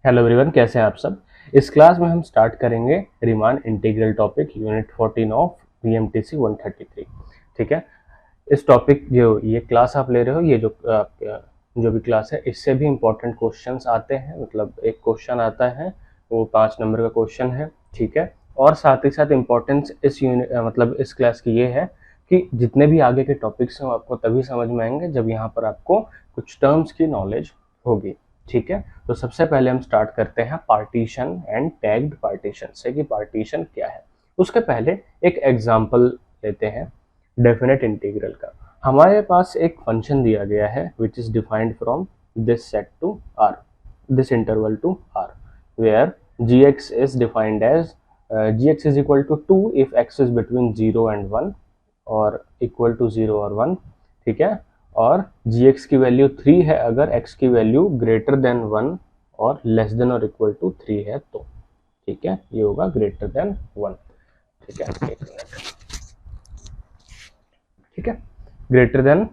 Hello everyone, कैसे हैं आप सब। इस क्लास में हम स्टार्ट करेंगे Riemann integral topic unit 14 of BMTC 133। ठीक है। इस टॉपिक जो ये क्लास आप ले रहे हो, ये जो भी क्लास है, इससे भी इम्पोर्टेंट क्वेश्चंस आते हैं। मतलब एक क्वेश्चन आता है, वो 5 नंबर का क्वेश्चन है। ठीक है। और साथ ही साथ इम्पोर्टेंस इस यूनिट मतलब इस क्लास की ये है कि जितने भी आगे के टॉपिक्स हैं वो आपको तभी समझ में आएंगे जब यहाँ पर आपको कुछ टर्म्स की नॉलेज होगी। ठीक है। तो सबसे पहले हम स्टार्ट करते हैं पार्टीशन एंड टैग्ड पार्टीशन से कि पार्टीशन क्या है। उसके पहले एक एग्जांपल लेते हैं डेफिनेट इंटीग्रल का। हमारे पास एक फंक्शन दिया गया है which is defined from this set to R, this interval to R, where gx is defined as gx is equal to 2 if x is between 0 and 1 और इक्वल टू 0 और 1। ठीक है। और gx की वैल्यू 3 है अगर x की value greater than 1 और लेस देन और इक्वल टू 3 है तो। ठीक है, ये होगा ग्रेटर देन 1। ठीक है, एक मिनट। ठीक है, ग्रेटर देन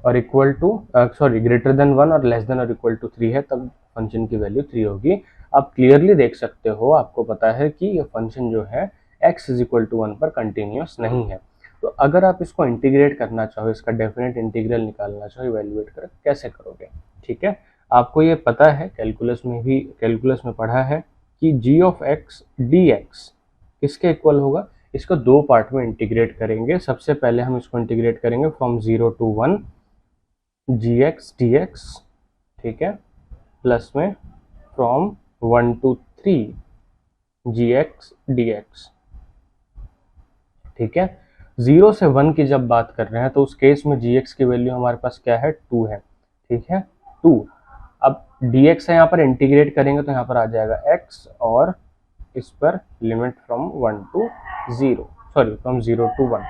और इक्वल टू ग्रेटर देन 1 और लेस देन और इक्वल टू 3 है तब फंक्शन की वैल्यू 3 होगी। आप क्लियरली देख सकते हो, आपको पता है कि ये फंक्शन जो है x इज इक्वल टू 1 पर कंटिन्यूस नहीं है। तो अगर आप इसको इंटीग्रेट करना चाहो, इसका डेफिनेट इंटीग्रल निकालना चाहो, इवेल्युएट कर कैसे करोगे। ठीक है, आपको ये पता है, कैलकुलस में पढ़ा है कि g ऑफ x dx किसके इक्वल होगा। इसको दो पार्ट में इंटीग्रेट करेंगे। सबसे पहले हम इसको इंटीग्रेट करेंगे फ्रॉम 0 to 1 gx dx। ठीक है, प्लस में फ्रॉम 1 to 3 gx dx। ठीक है, 0 से 1 की जब बात कर रहे हैं तो उस केस में gx की वैल्यू हमारे पास क्या है, 2 है। ठीक है, 2। अब dx है, यहाँ पर इंटीग्रेट करेंगे तो यहाँ पर आ जाएगा x और इस पर लिमिट फ्रॉम 0 to 1,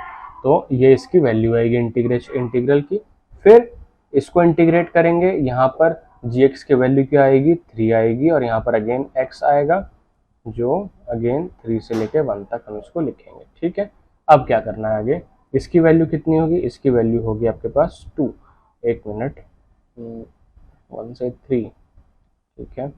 तो ये इसकी वैल्यू आएगी इंटीग्रल की। फिर इसको इंटीग्रेट करेंगे, यहाँ पर gx की वैल्यू क्या आएगी, 3 आएगी और यहाँ पर अगेन x आएगा जो अगेन 3 से लेके 1 तक हम इसको लिखेंगे। ठीक है, अब क्या करना है आगे, इसकी वैल्यू कितनी होगी, इसकी वैल्यू होगी आपके पास 2। एक मिनट, 1 से 3। ठीक है,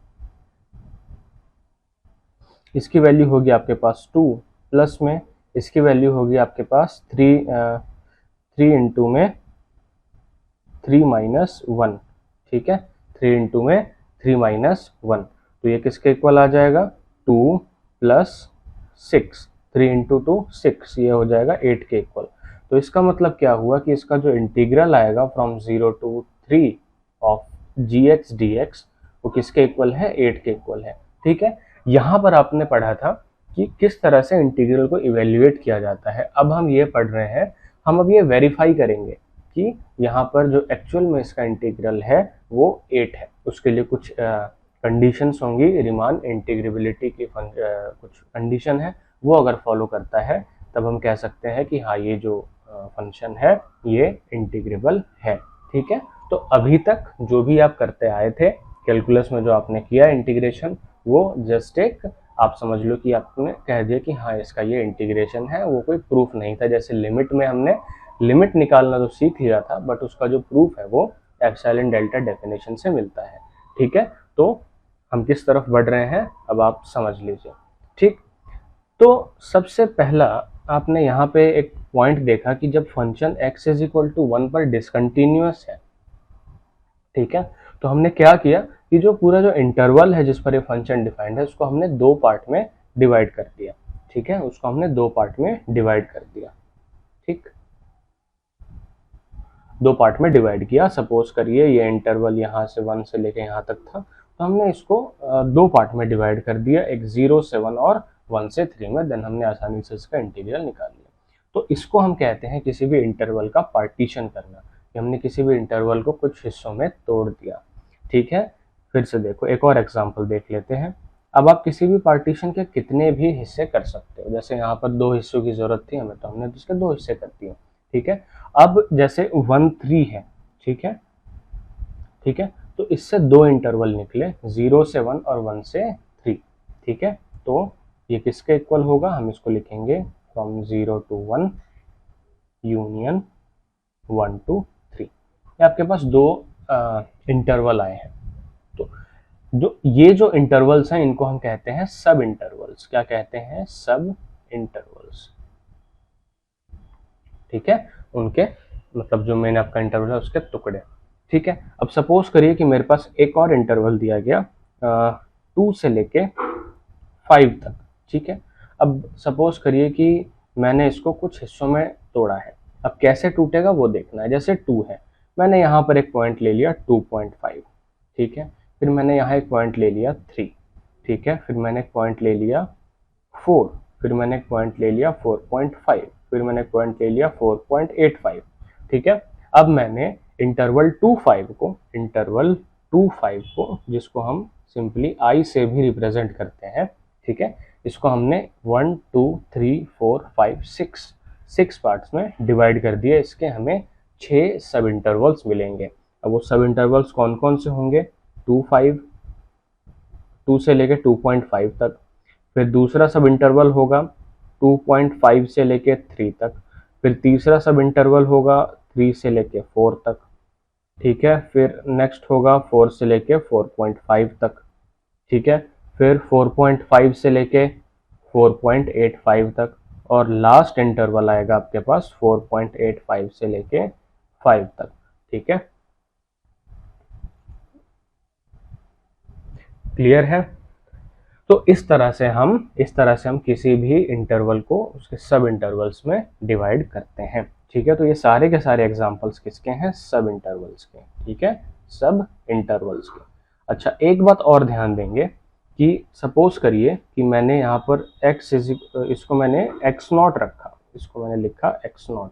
इसकी वैल्यू होगी आपके पास 2, प्लस में इसकी वैल्यू होगी आपके पास 3 इंटू में 3 माइनस 1। ठीक है, 3 इंटू में 3 माइनस 1, तो ये किसके इक्वल आ जाएगा, 2 प्लस 6। 3 इंटू 2 6, ये हो जाएगा 8 के इक्वल। तो इसका मतलब क्या हुआ कि इसका जो इंटीग्रल आएगा from 0 to 3 of gx dx वो किसके इक्वल है, 8 के इक्वल है। ठीक है, यहाँ पर आपने पढ़ा था कि किस तरह से इंटीग्रल को इवेल्युएट किया जाता है। अब हम ये पढ़ रहे हैं, हम अब ये वेरीफाई करेंगे कि यहाँ पर जो एक्चुअल में इसका इंटीग्रल है वो 8 है। उसके लिए कुछ कंडीशंस होंगी, रीमान इंटीग्रेबिलिटी की कुछ कंडीशन है, वो अगर फॉलो करता है तब हम कह सकते हैं कि हाँ, ये जो फंक्शन है ये इंटीग्रेबल है। ठीक है, तो अभी तक जो भी आप करते आए थे कैलकुलस में, जो आपने किया इंटीग्रेशन, वो जस्ट एक आप समझ लो कि आपने कह दिया कि हाँ इसका ये इंटीग्रेशन है, वो कोई प्रूफ नहीं था। जैसे लिमिट में हमने लिमिट निकालना तो सीख लिया था, बट उसका जो प्रूफ है वो एप्सिलॉन डेल्टा डेफिनेशन से मिलता है। ठीक है, तो हम किस तरफ बढ़ रहे हैं अब आप समझ लीजिए। ठीक, तो सबसे पहला आपने यहाँ पे एक पॉइंट देखा कि जब function x is equal to 1 पर डिसकंटिन्यूअस है, ठीक है, तो हमने क्या किया कि जो पूरा जो इंटरवल है जिस पर ये फंक्शन डिफाइंड है उसको हमने दो पार्ट में डिवाइड कर दिया। ठीक है, उसको हमने दो पार्ट में डिवाइड कर दिया। ठीक, दो पार्ट में डिवाइड किया। सपोज करिए ये इंटरवल यहाँ से 1 से लेके यहाँ तक था, तो हमने इसको दो पार्ट में डिवाइड कर दिया, एक 0 से 1 और 1 से 3 में। देन हमने आसानी से इसका इंटीग्रल निकाल लिया। तो इसको हम कहते हैं किसी भी इंटरवल का पार्टीशन करना। हमने किसी भी इंटरवल को कुछ हिस्सों में तोड़ दिया। ठीक है, फिर से देखो, एक और एग्जाम्पल देख लेते हैं। अब आप किसी भी पार्टीशन के कितने भी हिस्से कर सकते हो। जैसे यहाँ पर 2 हिस्सों की जरूरत थी हमें, तो हमने इसके 2 हिस्से कर दिए। ठीक है, अब जैसे 1 3 है, ठीक है, ठीक है, तो इससे दो इंटरवल निकले, 0 से 1 और 1 से 3। ठीक है, तो ये किसके इक्वल होगा, हम इसको लिखेंगे फ्रॉम 0 to 1 यूनियन 1 to 3। ये आपके पास दो इंटरवल आए हैं। तो जो ये जो इंटरवल्स हैं इनको हम कहते हैं सब इंटरवल्स। क्या कहते हैं? सब इंटरवल्स। ठीक है, उनके मतलब जो मैंने आपका इंटरवल है उसके टुकड़े। ठीक है, अब सपोज करिए कि मेरे पास एक और इंटरवल दिया गया 2 से लेके 5 तक। ठीक है, अब सपोज करिए कि मैंने इसको कुछ हिस्सों में तोड़ा है। अब कैसे टूटेगा वो देखना है। जैसे 2 है, मैंने यहाँ पर एक पॉइंट ले लिया 2.5। ठीक है, फिर मैंने यहाँ एक पॉइंट ले लिया 3। ठीक है, फिर मैंने एक पॉइंट ले लिया 4, फिर मैंने एक पॉइंट ले लिया 4.5, फिर मैंने एक पॉइंट ले लिया 4.85। ठीक है, अब मैंने इंटरवल 2 5 को जिसको हम सिंपली आई से भी रिप्रेजेंट करते हैं। ठीक है, इसको हमने 1 2 3 4 5 6 पार्ट्स में डिवाइड कर दिया। इसके हमें 6 सब इंटरवल्स मिलेंगे। अब वो सब इंटरवल्स कौन कौन से होंगे? 2 से लेके 2.5 तक। फिर दूसरा सब इंटरवल होगा 2.5 से लेके 3 तक। फिर तीसरा सब इंटरवल होगा 3 से लेके 4 तक। ठीक है, फिर नेक्स्ट होगा 4 से लेके 4.5 तक। ठीक है, फिर 4.5 से लेके 4.85 तक, और लास्ट इंटरवल आएगा आपके पास 4.85 से लेके 5 तक। ठीक है, क्लियर है? तो इस तरह से हम किसी भी इंटरवल को उसके सब इंटरवल्स में डिवाइड करते हैं। ठीक है, तो ये सारे के सारे एग्जांपल्स किसके हैं? सब इंटरवल्स के। ठीक है, सब इंटरवल्स के। अच्छा, एक बात और ध्यान देंगे कि सपोज करिए कि मैंने यहाँ पर इसको मैंने x नॉट रखा, इसको मैंने लिखा x not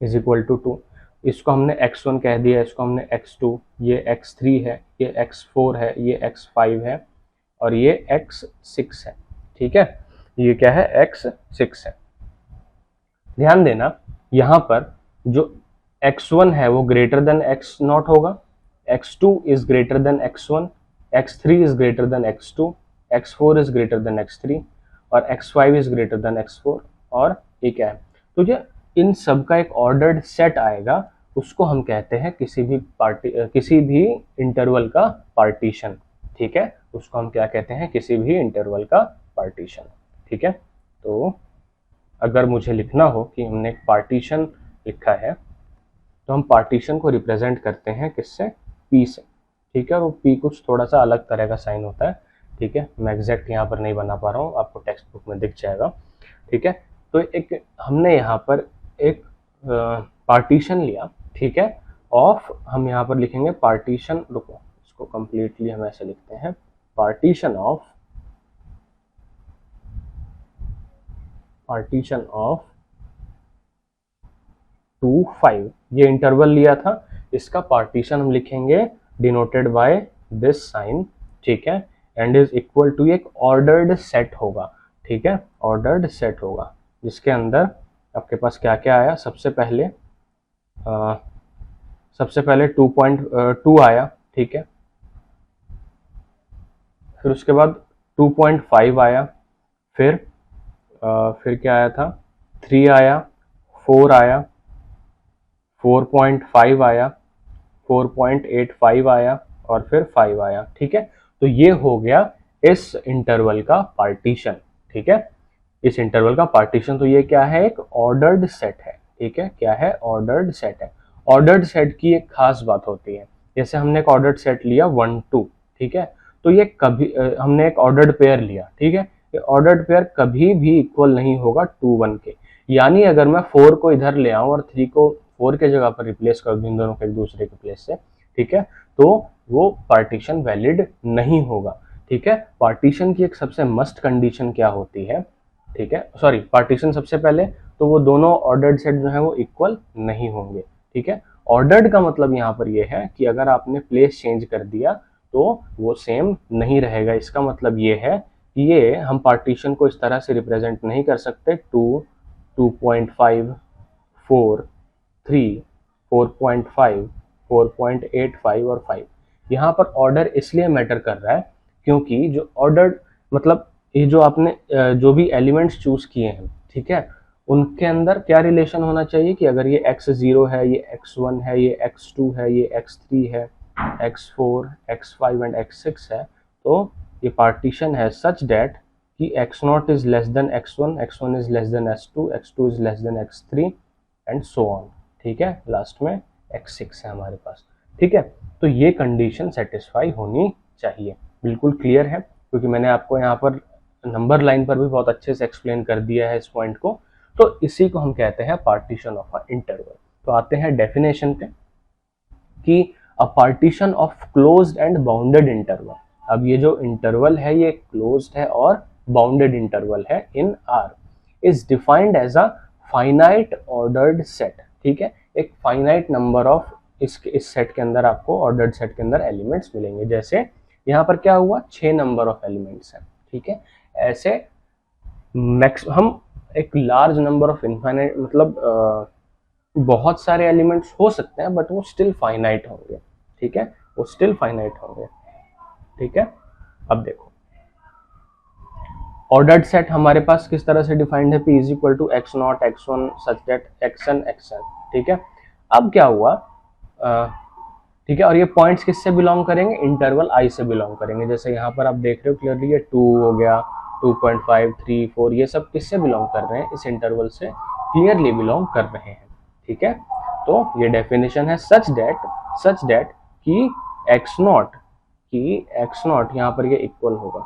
is equal to 2। इसको हमने x1 कह दिया, इसको हमने x2, ये x3 है, ये x4 है, ये x5 है, और ये x6 है। ठीक है, ये क्या है? x6 है। ध्यान देना, यहाँ पर जो x1 है वो ग्रेटर देन x नॉट होगा, x2 is greater than x1, x3 is greater than x2, x4 is greater than x3, और x5 is greater than x4, और ये क्या है? तो ये इन सब का एक ऑर्डर्ड सेट आएगा, उसको हम कहते हैं किसी भी इंटरवल का पार्टीशन। ठीक है, उसको हम क्या कहते हैं? किसी भी इंटरवल का पार्टीशन। ठीक है, तो अगर मुझे लिखना हो कि हमने एक पार्टीशन लिखा है, तो हम पार्टीशन को रिप्रेजेंट करते हैं किससे? P से। ठीक है, वो P कुछ थोड़ा सा अलग तरह का साइन होता है। ठीक है, मैं एग्जैक्ट यहाँ पर नहीं बना पा रहा हूँ, आपको टेक्स्ट बुक में दिख जाएगा। ठीक है, तो एक हमने यहाँ पर एक पार्टीशन लिया। ठीक है, ऑफ, हम यहाँ पर लिखेंगे पार्टीशन, रुको इसको कंप्लीटली हम ऐसे लिखते हैं, पार्टीशन ऑफ 2 5। ये इंटरवल लिया था, इसका पार्टीशन हम लिखेंगे डिनोटेड बाय दिस साइन। ठीक है, एंड इज इक्वल टू एक ऑर्डर्ड सेट होगा। ठीक है, ऑर्डर्ड सेट होगा जिसके अंदर आपके पास क्या क्या आया? सबसे पहले 2.2 आया। ठीक है, फिर उसके बाद 2.5 आया, फिर क्या आया था? 3 आया, 4 आया, 4.5 आया, 4.85 आया, और फिर 5 आया। ठीक है, तो ये हो गया इस इंटरवल का पार्टीशन। ठीक है, इस इंटरवल का पार्टीशन। तो ये क्या है? एक ऑर्डर्ड सेट है। ठीक है, क्या है? ऑर्डर्ड सेट है। ऑर्डर्ड सेट की एक खास बात होती है, जैसे हमने एक ऑर्डर्ड सेट लिया 1 2। ठीक है, तो ये कभी हमने एक ऑर्डर्ड पेयर लिया। ठीक है, ये ऑर्डर्ड पेयर कभी भी इक्वल नहीं होगा 2 1 के। यानी अगर मैं 4 को इधर ले आऊं और 3 को 4 के जगह पर रिप्लेस कर दूं इन दोनों को एक दूसरे के प्लेस से, ठीक है, तो वो पार्टीशन वैलिड नहीं होगा। ठीक है, पार्टीशन की एक सबसे मस्ट कंडीशन क्या होती है? ठीक है, सॉरी, पार्टीशन सबसे पहले तो वो दोनों ऑर्डर्ड सेट जो है वो इक्वल नहीं होंगे। ठीक है, ऑर्डर्ड का मतलब यहाँ पर ये है कि अगर आपने प्लेस चेंज कर दिया तो वो सेम नहीं रहेगा। इसका मतलब ये है कि ये हम पार्टीशन को इस तरह से रिप्रेजेंट नहीं कर सकते 2 2.5 4 3 4.5 4.85 और 5। यहाँ पर ऑर्डर इसलिए मैटर कर रहा है क्योंकि जो ऑर्डर मतलब ये जो आपने जो भी एलिमेंट्स चूज किए हैं, ठीक है, उनके अंदर क्या रिलेशन होना चाहिए कि अगर ये x0 है, ये x1 है, ये x2 है, ये x3 है, x4, x5 एंड x6 है, तो ये पार्टीशन है सच डेट कि x0 is less than x1, x1 is less than x2, x2 is less than x3 and so on. ठीक है, लास्ट में x6 है हमारे पास। ठीक है, तो ये कंडीशन सेटिस्फाई होनी चाहिए। बिल्कुल क्लियर है, क्योंकि मैंने आपको यहाँ पर नंबर लाइन पर भी बहुत अच्छे से एक्सप्लेन कर दिया है इस पॉइंट को। तो इसी को हम कहते हैं पार्टीशन ऑफ अ इंटरवल। तो आते हैं डेफिनेशन पे कि a partition of closed and bounded interval. अब ये जो इंटरवल है ये क्लोज्ड है और बाउंडेड इंटरवल है in R, is defined as a finite ordered set. ठीक है, एक फाइनाइट नंबर ऑफ इस सेट के अंदर आपको ऑर्डर्ड सेट के अंदर एलिमेंट्स मिलेंगे। जैसे यहाँ पर क्या हुआ, 6 नंबर ऑफ एलिमेंट्स हैं। ठीक है, ऐसे हम एक लार्ज नंबर ऑफ इनफाइनाइट मतलब बहुत सारे एलिमेंट्स हो सकते हैं, बट वो स्टिल फाइनाइट होंगे। ठीक है, वो स्टिल फाइनाइट होंगे। ठीक है, अब देखो ऑर्डर्ड सेट हमारे पास किस तरह से डिफाइंड है, p is equal to X not X one such that xn xn। ठीक है, अब क्या हुआ, ठीक है, और ये पॉइंट्स किससे बिलोंग करेंगे, इंटरवल i से बिलोंग करेंगे। जैसे यहाँ पर आप देख रहे हो क्लियरली, ये 2 हो गया, 2.5, 3, 4, ये सब किससे बिलोंग कर रहे हैं, इस इंटरवल से क्लियरली बिलोंग कर रहे हैं। ठीक है, तो ये डेफिनेशन है सच डेट कि x नॉट यहाँ पर ये इक्वल होगा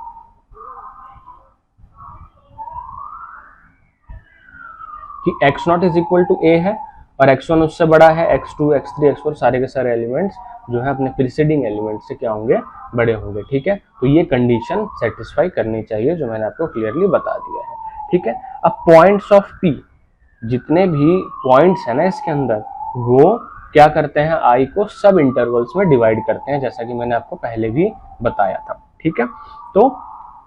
कि x not is equal to a है, और x1 उससे बड़ा है, x2, x3, x4 सारे के सारे एलिमेंट्स जो है अपने प्रीसीडिंग एलिमेंट से क्या होंगे, बड़े होंगे। ठीक है, तो ये कंडीशन सेटिस्फाई करनी चाहिए जो मैंने आपको क्लियरली बता दिया है। ठीक है, अब पॉइंट्स ऑफ p, जितने भी पॉइंट्स है ना इसके अंदर, वो क्या करते हैं, i को सब इंटरवल्स में डिवाइड करते हैं, जैसा कि मैंने आपको पहले भी बताया था। ठीक है, तो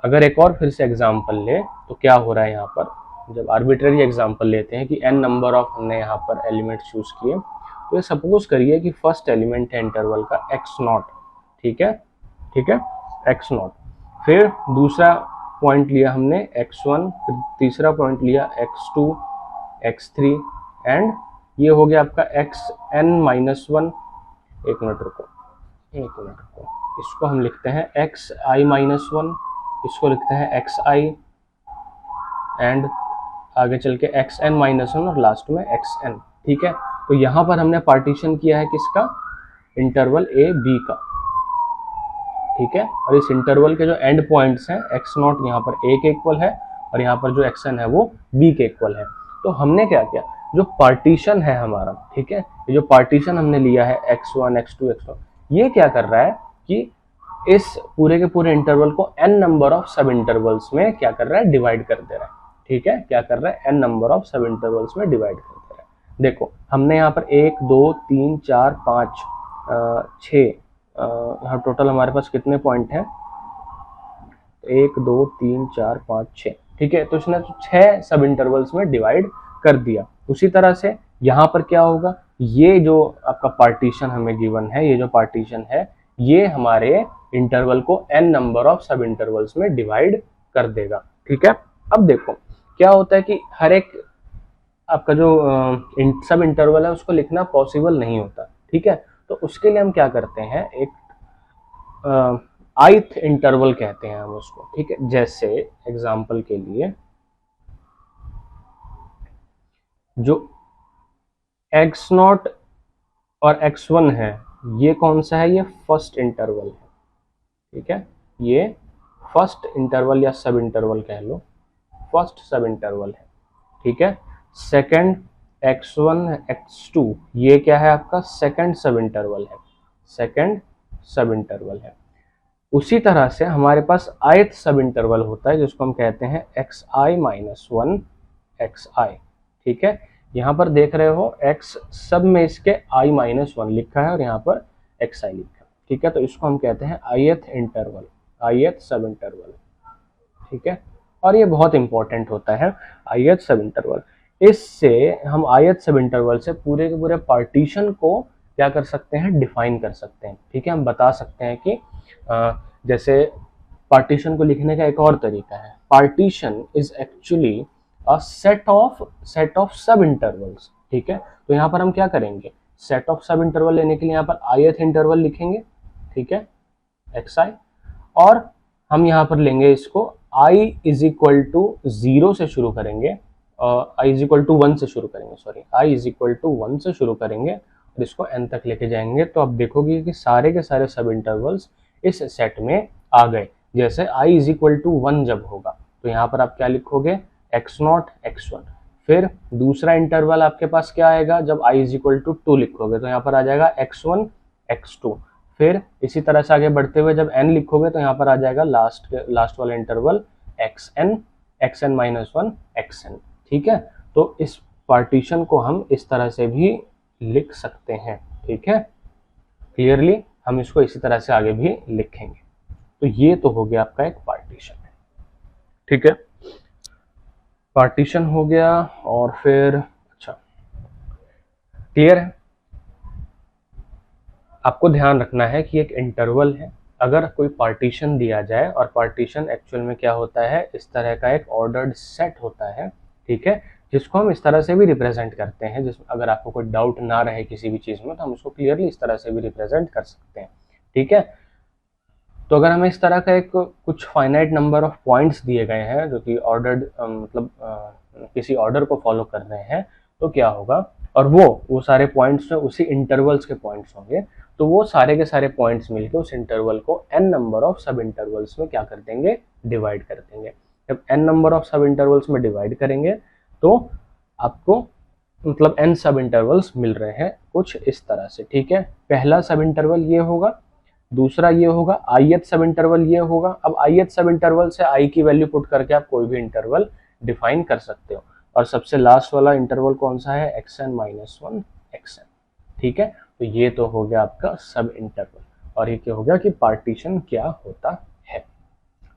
अगर एक और फिर से एग्जाम्पल ले तो क्या हो रहा है, यहाँ पर जब आर्बिट्ररी एग्जांपल लेते हैं कि n नंबर ऑफ हमने यहाँ पर एलिमेंट चूज किए, तो ये सपोज करिए कि फर्स्ट एलिमेंट है इंटरवल का x0। ठीक है, x0, फिर दूसरा पॉइंट लिया हमने x1, फिर तीसरा पॉइंट लिया x2, x3 एंड ये हो गया आपका xn-1। एक मिनट रुको, इसको हम लिखते हैं xi-1, इसको लिखते हैं xi एंड आगे चल के xn-1 और लास्ट में xn। ठीक है, तो यहाँ पर हमने पार्टीशन किया है किसका, इंटरवल a b का। ठीक है, और इस इंटरवल के जो एंड पॉइंट्स हैं x0 यहाँ पर a के इक्वल है और यहाँ पर जो xn है वो b के इक्वल है। तो हमने क्या किया, जो पार्टीशन है हमारा, ठीक है, ये जो पार्टीशन हमने लिया है x1, x2, x1, ये क्या कर रहा है कि इस पूरे के पूरे इंटरवल को n नंबर ऑफ सब इंटरवल्स में क्या कर रहा है, डिवाइड कर दे रहा है। ठीक है, क्या कर रहा है, n नंबर ऑफ सब इंटरवल्स में डिवाइड कर दे रहा है। देखो हमने यहाँ पर 1, 2, 3, 4, 5, 6, यहाँ टोटल हमारे पास कितने पॉइंट हैं, 1, 2, 3, 4, 5, 6। ठीक है, तो इसने 6 सब इंटरवल्स में डिवाइड कर दिया। उसी तरह से यहाँ पर क्या होगा, ये जो आपका पार्टीशन हमें गिवन है, ये जो पार्टीशन है ये हमारे इंटरवल को n नंबर ऑफ सब इंटरवल्स में डिवाइड कर देगा। ठीक है, अब देखो क्या होता है कि हर एक आपका जो सब इंटरवल है उसको लिखना पॉसिबल नहीं होता। ठीक है, तो उसके लिए हम क्या करते हैं, एक ith इंटरवल कहते हैं हम उसको। ठीक है, जैसे एग्जांपल के लिए जो x0 और x1 है, ये कौन सा है, ये फर्स्ट इंटरवल है। ठीक है, ये फर्स्ट इंटरवल या सब इंटरवल कह लो, फर्स्ट सब इंटरवल है। ठीक है, सेकंड x1, x2, ये क्या है आपका सेकंड सब इंटरवल है, सेकंड सब इंटरवल है। उसी तरह से हमारे पास ith सब इंटरवल होता है जिसको हम कहते हैं xi-1 xi। ठीक है, यहाँ पर देख रहे हो x सब में इसके i-1 लिखा है और यहाँ पर xi लिखा है। ठीक है, तो इसको हम कहते हैं ith interval, ith sub interval. ठीक है, और ये बहुत इंपॉर्टेंट होता है ith सब इंटरवल। इससे हम ith सब इंटरवल से पूरे के पूरे पार्टीशन को क्या कर सकते हैं, डिफाइन कर सकते हैं। ठीक है, हम बता सकते हैं कि जैसे पार्टीशन को लिखने का एक और तरीका है, partition is actually a set of सब इंटरवल्स। ठीक है, तो यहाँ पर हम क्या करेंगे, सेट ऑफ सब इंटरवल लेने के लिए यहाँ पर ith इंटरवल लिखेंगे ठीक है, xi। और हम यहाँ पर लेंगे इसको i इज इक्वल टू 0 से शुरू करेंगे, i इज इक्वल टू 1 से शुरू करेंगे, sorry i is equal to 1 से शुरू करेंगे और इसको n तक लेके जाएंगे। तो आप देखोगे कि सारे के सारे सब इंटरवल्स इस सेट में आ गए। जैसे i इज इक्वल टू 1 जब होगा तो यहाँ पर आप क्या लिखोगे, x0 x1। फिर दूसरा इंटरवल आपके पास क्या आएगा, जब i इज इक्वल टू 2 लिखोगे तो यहाँ पर आ जाएगा x1 x2। फिर इसी तरह से आगे बढ़ते हुए जब n लिखोगे तो यहाँ पर आ जाएगा लास्ट वाला इंटरवल xn माइनस 1 xn। ठीक है, तो इस पार्टीशन को हम इस तरह से भी लिख सकते हैं। ठीक है, क्लियरली हम इसको इसी तरह से आगे भी लिखेंगे। तो ये तो हो गया आपका एक पार्टीशन। ठीक है, पार्टीशन हो गया। और फिर अच्छा, क्लियर है। आपको ध्यान रखना है कि एक इंटरवल है, अगर कोई पार्टीशन दिया जाए और पार्टीशन एक्चुअल में क्या होता है, इस तरह का एक ऑर्डर्ड सेट होता है। ठीक है, जिसको हम इस तरह से भी रिप्रेजेंट करते हैं, जिसमें अगर आपको कोई डाउट ना रहे किसी भी चीज़ में तो हम उसको क्लियरली इस तरह से भी रिप्रेजेंट कर सकते हैं। ठीक है, तो अगर हमें इस तरह का एक कुछ फाइनाइट नंबर ऑफ पॉइंट्स दिए गए हैं जो कि ऑर्डर्ड मतलब किसी ऑर्डर को फॉलो कर रहे हैं, तो क्या होगा, और वो सारे पॉइंट्स उसी इंटरवल्स के पॉइंट्स होंगे, तो वो सारे के सारे पॉइंट्स मिलकर उस इंटरवल को n नंबर ऑफ सब इंटरवल्स में क्या कर देंगे, डिवाइड कर देंगे। जब n नंबर ऑफ सब इंटरवल्स में डिवाइड करेंगे तो आपको मतलब n सब इंटरवल्स मिल रहे हैं कुछ इस तरह से। ठीक है, पहला सब इंटरवल ये होगा, दूसरा ये होगा, ith सब इंटरवल ये होगा। अब ith सब इंटरवल से i की वैल्यू पुट करके आप कोई भी इंटरवल डिफाइन कर सकते हो। और सबसे लास्ट वाला इंटरवल कौन सा है, xn माइनस 1 xn। ठीक है, तो ये तो हो गया आपका सब इंटरवल। और ये क्या हो गया कि पार्टीशन क्या होता है।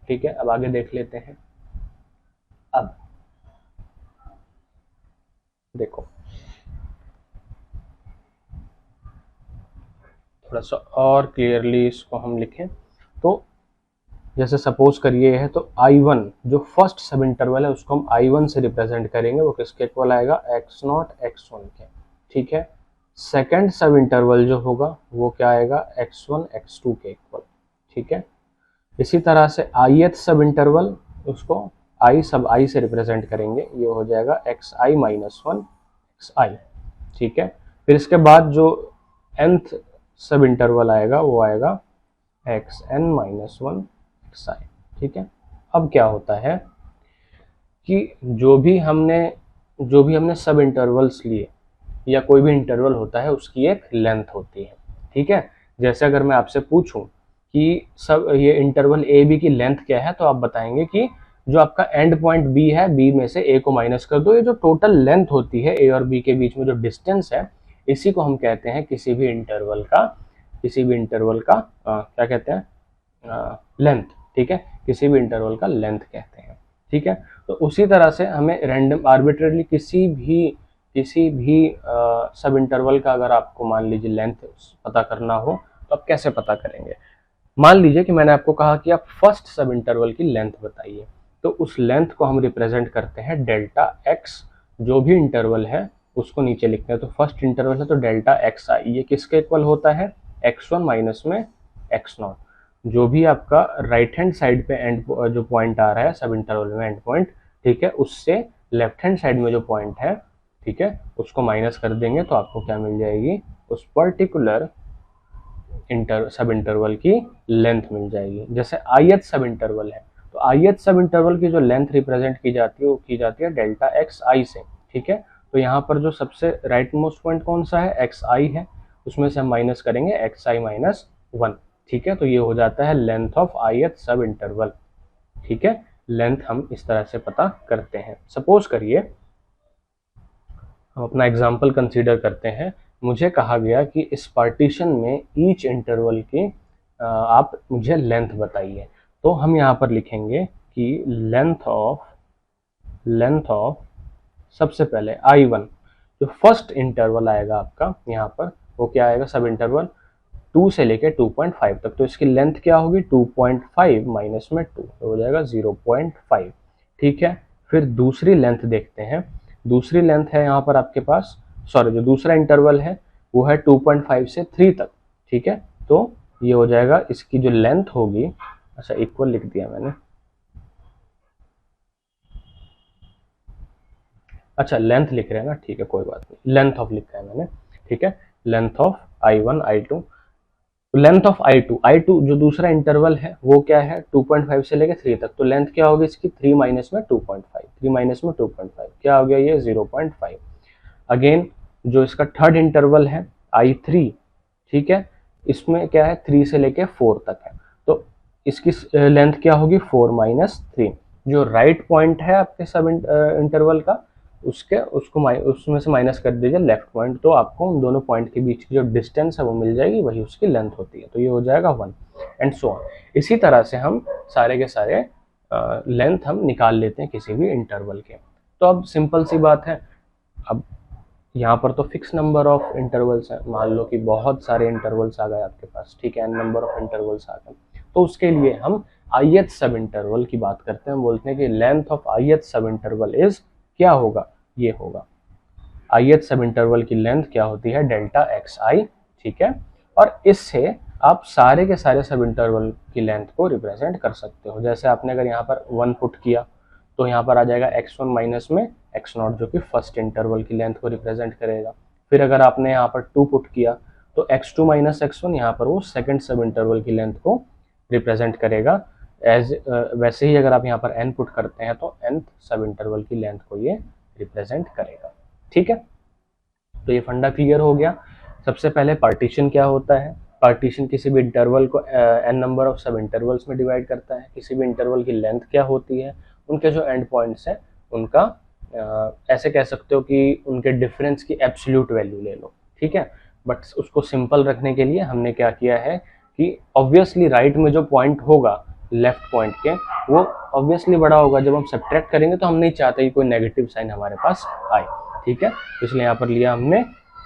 ठीक है, अब आगे देख लेते हैं। अब देखो थोड़ा सा और क्लियरली इसको हम लिखें तो जैसे सपोज करिए है तो I1 जो फर्स्ट सब इंटरवल है उसको हम I1 से रिप्रेजेंट करेंगे, वो किसके इक्वल आएगा, x0 x1 के। ठीक है, सेकंड सब इंटरवल जो होगा वो क्या आएगा, x1 x2 के इक्वल। ठीक है, इसी तरह से ith सब इंटरवल उसको i सब i से रिप्रेजेंट करेंगे, ये हो जाएगा xi माइनस 1 xi। ठीक है, फिर इसके बाद जो nth सब इंटरवल आएगा वो आएगा xn माइनस 1 xi। ठीक है, अब क्या होता है कि जो भी हमने सब इंटरवल्स लिए या कोई भी इंटरवल होता है उसकी एक लेंथ होती है। ठीक है, जैसे अगर मैं आपसे पूछूं कि सब ये इंटरवल ए बी की लेंथ क्या है, तो आप बताएंगे कि जो आपका एंड पॉइंट बी है, बी में से ए को माइनस कर दो, ये जो टोटल लेंथ होती है ए और बी के बीच में जो डिस्टेंस है, इसी को हम कहते हैं किसी भी इंटरवल का क्या कहते हैं, लेंथ। ठीक है, किसी भी इंटरवल का लेंथ कहते हैं। ठीक है, तो उसी तरह से हमें रैंडम आर्बिट्रेरली किसी भी सब इंटरवल का अगर आपको मान लीजिए लेंथ पता करना हो तो आप कैसे पता करेंगे। मान लीजिए कि मैंने आपको कहा कि आप फर्स्ट सब इंटरवल की लेंथ बताइए, तो उस लेंथ को हम रिप्रेजेंट करते हैं डेल्टा एक्स। जो भी इंटरवल है उसको नीचे लिखते हैं, तो फर्स्ट इंटरवल है तो डेल्टा एक्स आई, ये किसके इक्वल होता है, x1 माइनस में x0। जो भी आपका राइट हैंड साइड पे एंड जो पॉइंट आ रहा है सब इंटरवल में एंड पॉइंट, ठीक है, उससे लेफ्ट हैंड साइड में जो पॉइंट है, ठीक है, उसको माइनस कर देंगे तो आपको क्या मिल जाएगी, उस पर्टिकुलर सब इंटरवल की लेंथ मिल जाएगी। जैसे ith सब इंटरवल है तो ith सब इंटरवल की जो लेंथ रिप्रेजेंट की जाती है वो की जाती है डेल्टा एक्स आई से। ठीक है, तो यहाँ पर जो सबसे राइट मोस्ट पॉइंट कौन सा है, एक्स आई है, उसमें से हम माइनस करेंगे एक्स आई माइनस 1। ठीक है, तो ये हो जाता है length of ith sub interval. ठीक है, लेंथ हम इस तरह से पता करते हैं। सपोज करिए हम अपना एग्जाम्पल कंसीडर करते हैं, मुझे कहा गया कि इस पार्टीशन में ईच इंटरवल की आप मुझे लेंथ बताइए। तो हम यहाँ पर लिखेंगे कि लेंथ ऑफ सबसे पहले I1 जो फर्स्ट इंटरवल आएगा आपका यहाँ पर वो क्या आएगा, सब इंटरवल 2 से लेके 2.5 तक, तो इसकी लेंथ क्या होगी 2.5 माइनस में 2 तो हो जाएगा 0.5। ठीक है, फिर दूसरी लेंथ देखते हैं, दूसरी लेंथ है यहाँ पर आपके पास, सॉरी जो दूसरा इंटरवल है वो है 2.5 से 3 तक। ठीक है, तो ये हो जाएगा, इसकी जो लेंथ होगी, अच्छा इक्वल लिख दिया मैंने, अच्छा लेंथ लिख रहे हैं ना, ठीक है कोई बात नहीं, लेंथ ऑफ लिखा है मैंने, ठीक है, length of I1 I2, length of I2 जो दूसरा इंटरवल है वो क्या है 2.5 से लेके 3 तक, तो लेंथ क्या होगी इसकी 3 माइनस में 2.5, 3 माइनस में 2.5 क्या हो गया ये 0.5। अगेन जो इसका थर्ड इंटरवल है I3, ठीक है, इसमें क्या है 3 से लेके 4 तक है, तो इसकी लेंथ क्या होगी 4 माइनस 3। जो राइट पॉइंट है आपके सब इंटरवल का, उसमें से माइनस कर दीजिए लेफ्ट पॉइंट, तो आपको उन दोनों पॉइंट के बीच की जो डिस्टेंस है वो मिल जाएगी, वही उसकी लेंथ होती है, तो ये हो जाएगा 1 एंड सो ऑन। इसी तरह से हम सारे के सारे लेंथ हम निकाल लेते हैं किसी भी इंटरवल के। तो अब सिंपल सी बात है, अब यहाँ पर तो फिक्स नंबर ऑफ इंटरवल्स है, मान लो कि बहुत सारे इंटरवल्स आ गए आपके पास, ठीक है, n नंबर ऑफ इंटरवल्स आ गए, तो उसके लिए हम ith सब इंटरवल की बात करते हैं, बोलते हैं कि length of ith sub interval is क्या होगा, ये होगा ith सब इंटरवल की लेंथ क्या होती है डेल्टा xi, ठीक है, और इससे आप सारे के सारे सब इंटरवल की लेंथ को रिप्रेजेंट कर सकते हो। जैसे आपने अगर यहाँ पर 1 पुट किया तो यहाँ पर आ जाएगा x1 माइनस में x0 जो कि फर्स्ट इंटरवल की लेंथ को रिप्रेजेंट करेगा। फिर अगर आपने यहाँ पर 2 पुट किया तो x2 माइनस x1 यहाँ पर वो सेकंड सब इंटरवल की लेंथ को रिप्रेजेंट करेगा। वैसे ही अगर आप यहाँ पर n पुट करते हैं तो nth सब इंटरवल की लेंथ को ये रिप्रेजेंट करेगा, ठीक है। तो ये फंडा क्लियर हो गया। सबसे पहले पार्टीशन क्या होता है, पार्टीशन किसी भी इंटरवल को n नंबर ऑफ सब इंटरवल्स में डिवाइड करता है। किसी भी इंटरवल की लेंथ क्या होती है, उनके जो एंड पॉइंट्स हैं उनका ऐसे कह सकते हो कि उनके डिफरेंस की एब्सोल्यूट वैल्यू ले लो, ठीक है। बट उसको सिंपल रखने के लिए हमने क्या किया है कि ऑब्वियसली राइट में जो पॉइंट होगा लेफ्ट पॉइंट के, वो ऑब्वियसली बड़ा होगा। जब हम सब्ट्रैक्ट करेंगे तो हम नहीं चाहते कि कोई नेगेटिव साइन हमारे पास आए, ठीक है। इसलिए यहाँ पर लिया हमने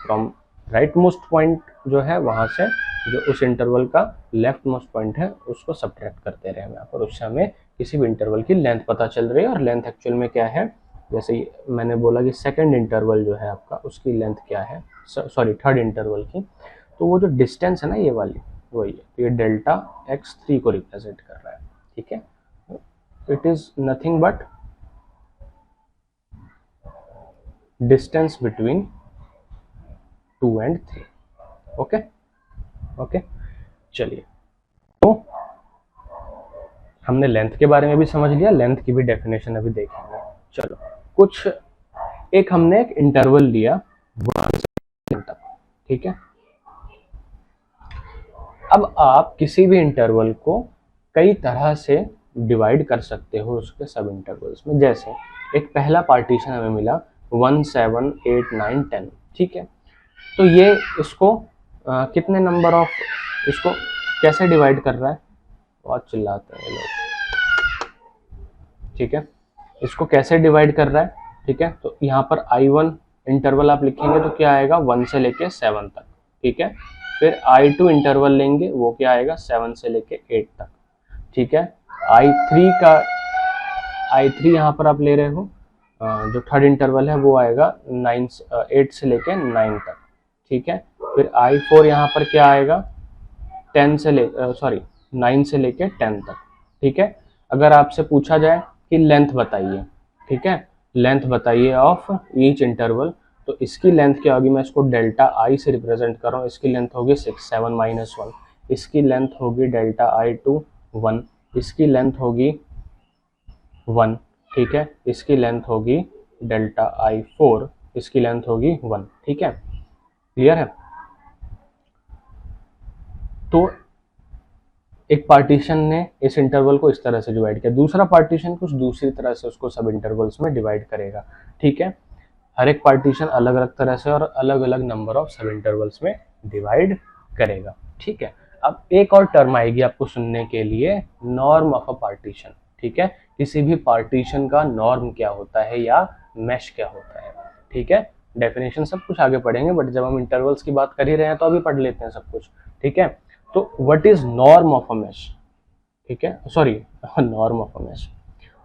फ्रॉम राइट मोस्ट पॉइंट जो है वहाँ से जो उस इंटरवल का लेफ्ट मोस्ट पॉइंट है उसको सब्ट्रैक्ट करते रहे हम यहाँ पर, उससे हमें किसी भी इंटरवल की लेंथ पता चल रही है। और लेंथ एक्चुअल में क्या है, जैसे मैंने बोला कि सेकंड इंटरवल जो है आपका उसकी लेंथ क्या है, सॉरी थर्ड इंटरवल की, तो वो जो डिस्टेंस है ना ये वाली वही है, तो ये डेल्टा x3 को रिप्रेजेंट कर रहा है, ठीक है। It is nothing but distance between 2 and 3, okay okay. चलिए, तो हमने लेंथ के बारे में भी समझ लिया, लेंथ की भी डेफिनेशन अभी देखेंगे। चलो, कुछ एक हमने एक इंटरवल लिया 1 से तक, ठीक है। अब आप किसी भी इंटरवल को कई तरह से डिवाइड कर सकते हो उसके सब इंटरवल्स में। जैसे एक पहला पार्टीशन हमें मिला 1 7 8 9 10, ठीक है। तो ये इसको कितने नंबर ऑफ, इसको कैसे डिवाइड कर रहा है, बहुत चिल्लाते हैं ये लोग, ठीक है। इसको कैसे डिवाइड कर रहा है, ठीक है। तो यहाँ पर I1 इंटरवल आप लिखेंगे तो क्या आएगा 1 से लेके 7 तक, ठीक है। फिर I2 इंटरवल लेंगे, वो क्या आएगा 7 से लेके 8 तक, ठीक है। I3 यहाँ पर आप ले रहे हो, जो थर्ड इंटरवल है वो आएगा 8 से लेके 9 तक, ठीक है। फिर I4 यहाँ पर क्या आएगा 9 से लेके 10 तक, ठीक है। अगर आपसे पूछा जाए कि लेंथ बताइए, ठीक है, लेंथ बताइए ऑफ ईच इंटरवल, तो इसकी लेंथ क्या होगी, मैं इसको डेल्टा आई से रिप्रेजेंट कर रहा हूँ, इसकी लेंथ होगी 6 7 माइनस 1, इसकी लेंथ होगी डेल्टा I2 1, इसकी लेंथ होगी 1, ठीक है, इसकी लेंथ होगी डेल्टा I4, इसकी लेंथ होगी 1, ठीक है, क्लियर है। तो एक पार्टीशन ने इस इंटरवल को इस तरह से डिवाइड किया, दूसरा पार्टीशन कुछ दूसरी तरह से उसको सब इंटरवल्स में डिवाइड करेगा, ठीक है। हर एक पार्टीशन अलग अलग तरह से और अलग अलग नंबर ऑफ सब इंटरवल्स में डिवाइड करेगा, ठीक है। अब एक और टर्म आएगी आपको सुनने के लिए, नॉर्म ऑफ अ पार्टीशन, ठीक है। किसी भी पार्टीशन का नॉर्म क्या होता है या मैश क्या होता है, ठीक है। डेफिनेशन सब कुछ आगे पढ़ेंगे, बट जब हम इंटरवल्स की बात कर ही रहे हैं तो अभी पढ़ लेते हैं सब कुछ, ठीक है। तो what is norm of a mesh, ठीक है, sorry norm of a mesh,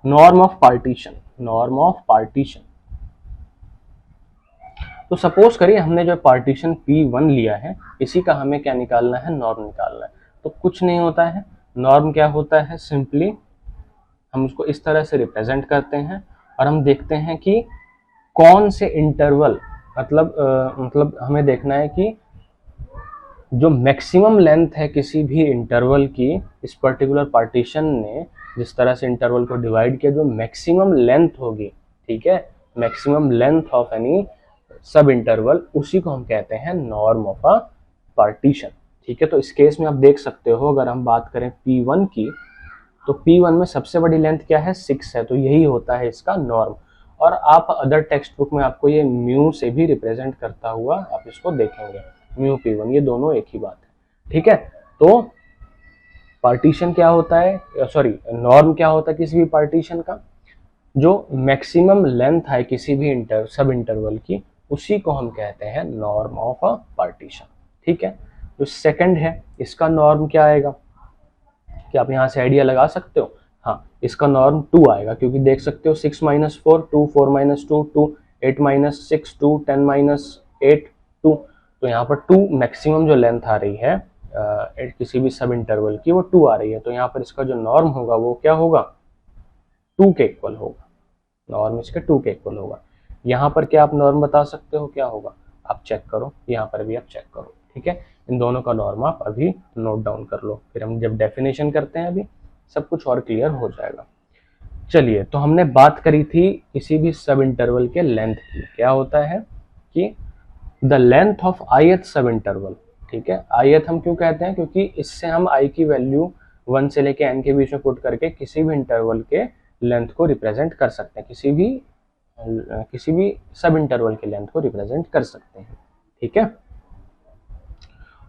norm of partition, norm of partition. तो सपोज करिए हमने जो पार्टीशन P1 लिया है, इसी का हमें क्या निकालना है, नॉर्म निकालना है। तो कुछ नहीं होता है। नॉर्म क्या होता है, सिंपली हम उसको इस तरह से रिप्रेजेंट करते हैं और हम देखते हैं कि कौन से इंटरवल, मतलब हमें देखना है कि जो मैक्सिमम लेंथ है किसी भी इंटरवल की, इस पर्टिकुलर पार्टीशन ने जिस तरह से इंटरवल को डिवाइड किया, जो मैक्सिमम लेंथ होगी, ठीक है, मैक्सिमम लेंथ ऑफ एनी सब इंटरवल, उसी को हम कहते हैं नॉर्म ऑफ अ पार्टीशन। ठीक है, तो इस केस में आप देख सकते हो, अगर हम बात करें P1 की, तो P1 में सबसे बड़ी लेंथ क्या है, 6 है, तो यही होता है इसका नॉर्म। और आप अदर टेक्स्ट बुक में आपको ये म्यू से भी रिप्रेजेंट करता हुआ आप इसको देखेंगे, म्यू P1, ये दोनों एक ही बात है। ठीक है, तो पार्टीशन क्या होता है, सॉरी नॉर्म क्या होता है किसी भी पार्टीशन का, जो मैक्सिमम लेंथ है किसी भी सब इंटरवल की, उसी को हम कहते हैं नॉर्म ऑफ अ पार्टीशन। ठीक है, जो सेकंड है इसका नॉर्म क्या आएगा, क्या आप यहाँ से आइडिया लगा सकते हो? हाँ, इसका नॉर्म 2 आएगा, क्योंकि देख सकते हो 6 माइनस 4 2, 4 माइनस 2 2, 8 माइनस 6 2, 10 माइनस 8 2, तो यहाँ पर 2 मैक्सिमम जो लेंथ आ रही है किसी भी सब इंटरवल की, वो 2 आ रही है, तो यहाँ पर इसका जो नॉर्म होगा वो क्या होगा, 2 के इक्वल होगा। नॉर्म इसके 2 के इक्वल होगा। यहाँ पर क्या आप नॉर्म बता सकते हो क्या होगा, आप चेक करो, यहाँ पर भी आप चेक करो। ठीक है, इन दोनों का नॉर्म आप अभी नोट डाउन कर लो, फिर हम जब डेफिनेशन करते हैं अभी सब कुछ और क्लियर हो जाएगा। चलिए, तो हमने बात करी थी किसी भी सब इंटरवल के लेंथ की, क्या होता है कि the length of ith sub interval. ठीक है, ith हम क्यों कहते हैं, क्योंकि इससे हम i की वैल्यू 1 से लेके n के बीच में पुट करके किसी भी इंटरवल के लेंथ को रिप्रेजेंट कर सकते हैं, किसी भी सब इंटरवल के लेंथ को रिप्रेजेंट कर सकते हैं। ठीक है,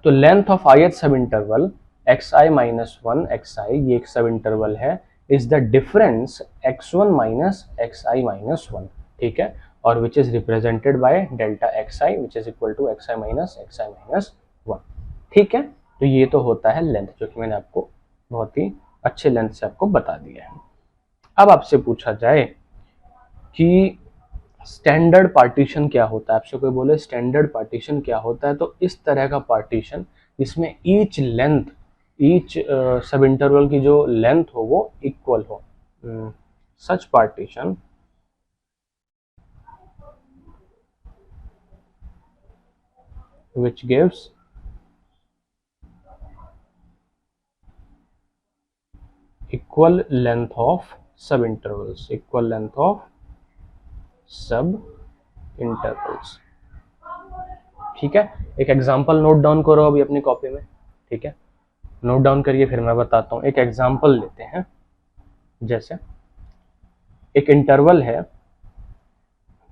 तो length of ith sub interval xi minus 1 xi, ये एक सब इंटरवल है, is the difference x1 minus xi minus 1। ठीक है, और which is represented by delta xi which is equal to xi minus xi minus 1। ठीक है, तो ये तो होता है लेंथ, जो कि मैंने आपको बहुत ही अच्छे लेंथ से आपको बता दिया है। अब आपसे पूछा जाए कि स्टैंडर्ड पार्टीशन क्या होता है, आपसे कोई बोले स्टैंडर्ड पार्टीशन क्या होता है, तो इस तरह का पार्टीशन जिसमें ईच सब इंटरवल की जो लेंथ हो वो इक्वल हो, सच partition which gives equal length of sub intervals, equal length of sub intervals। ठीक है, एक एग्जांपल नोट डाउन करो अभी अपनी कॉपी में। ठीक है, नोट डाउन करिए, फिर मैं बताता हूँ। एक एग्जांपल लेते हैं, जैसे एक इंटरवल है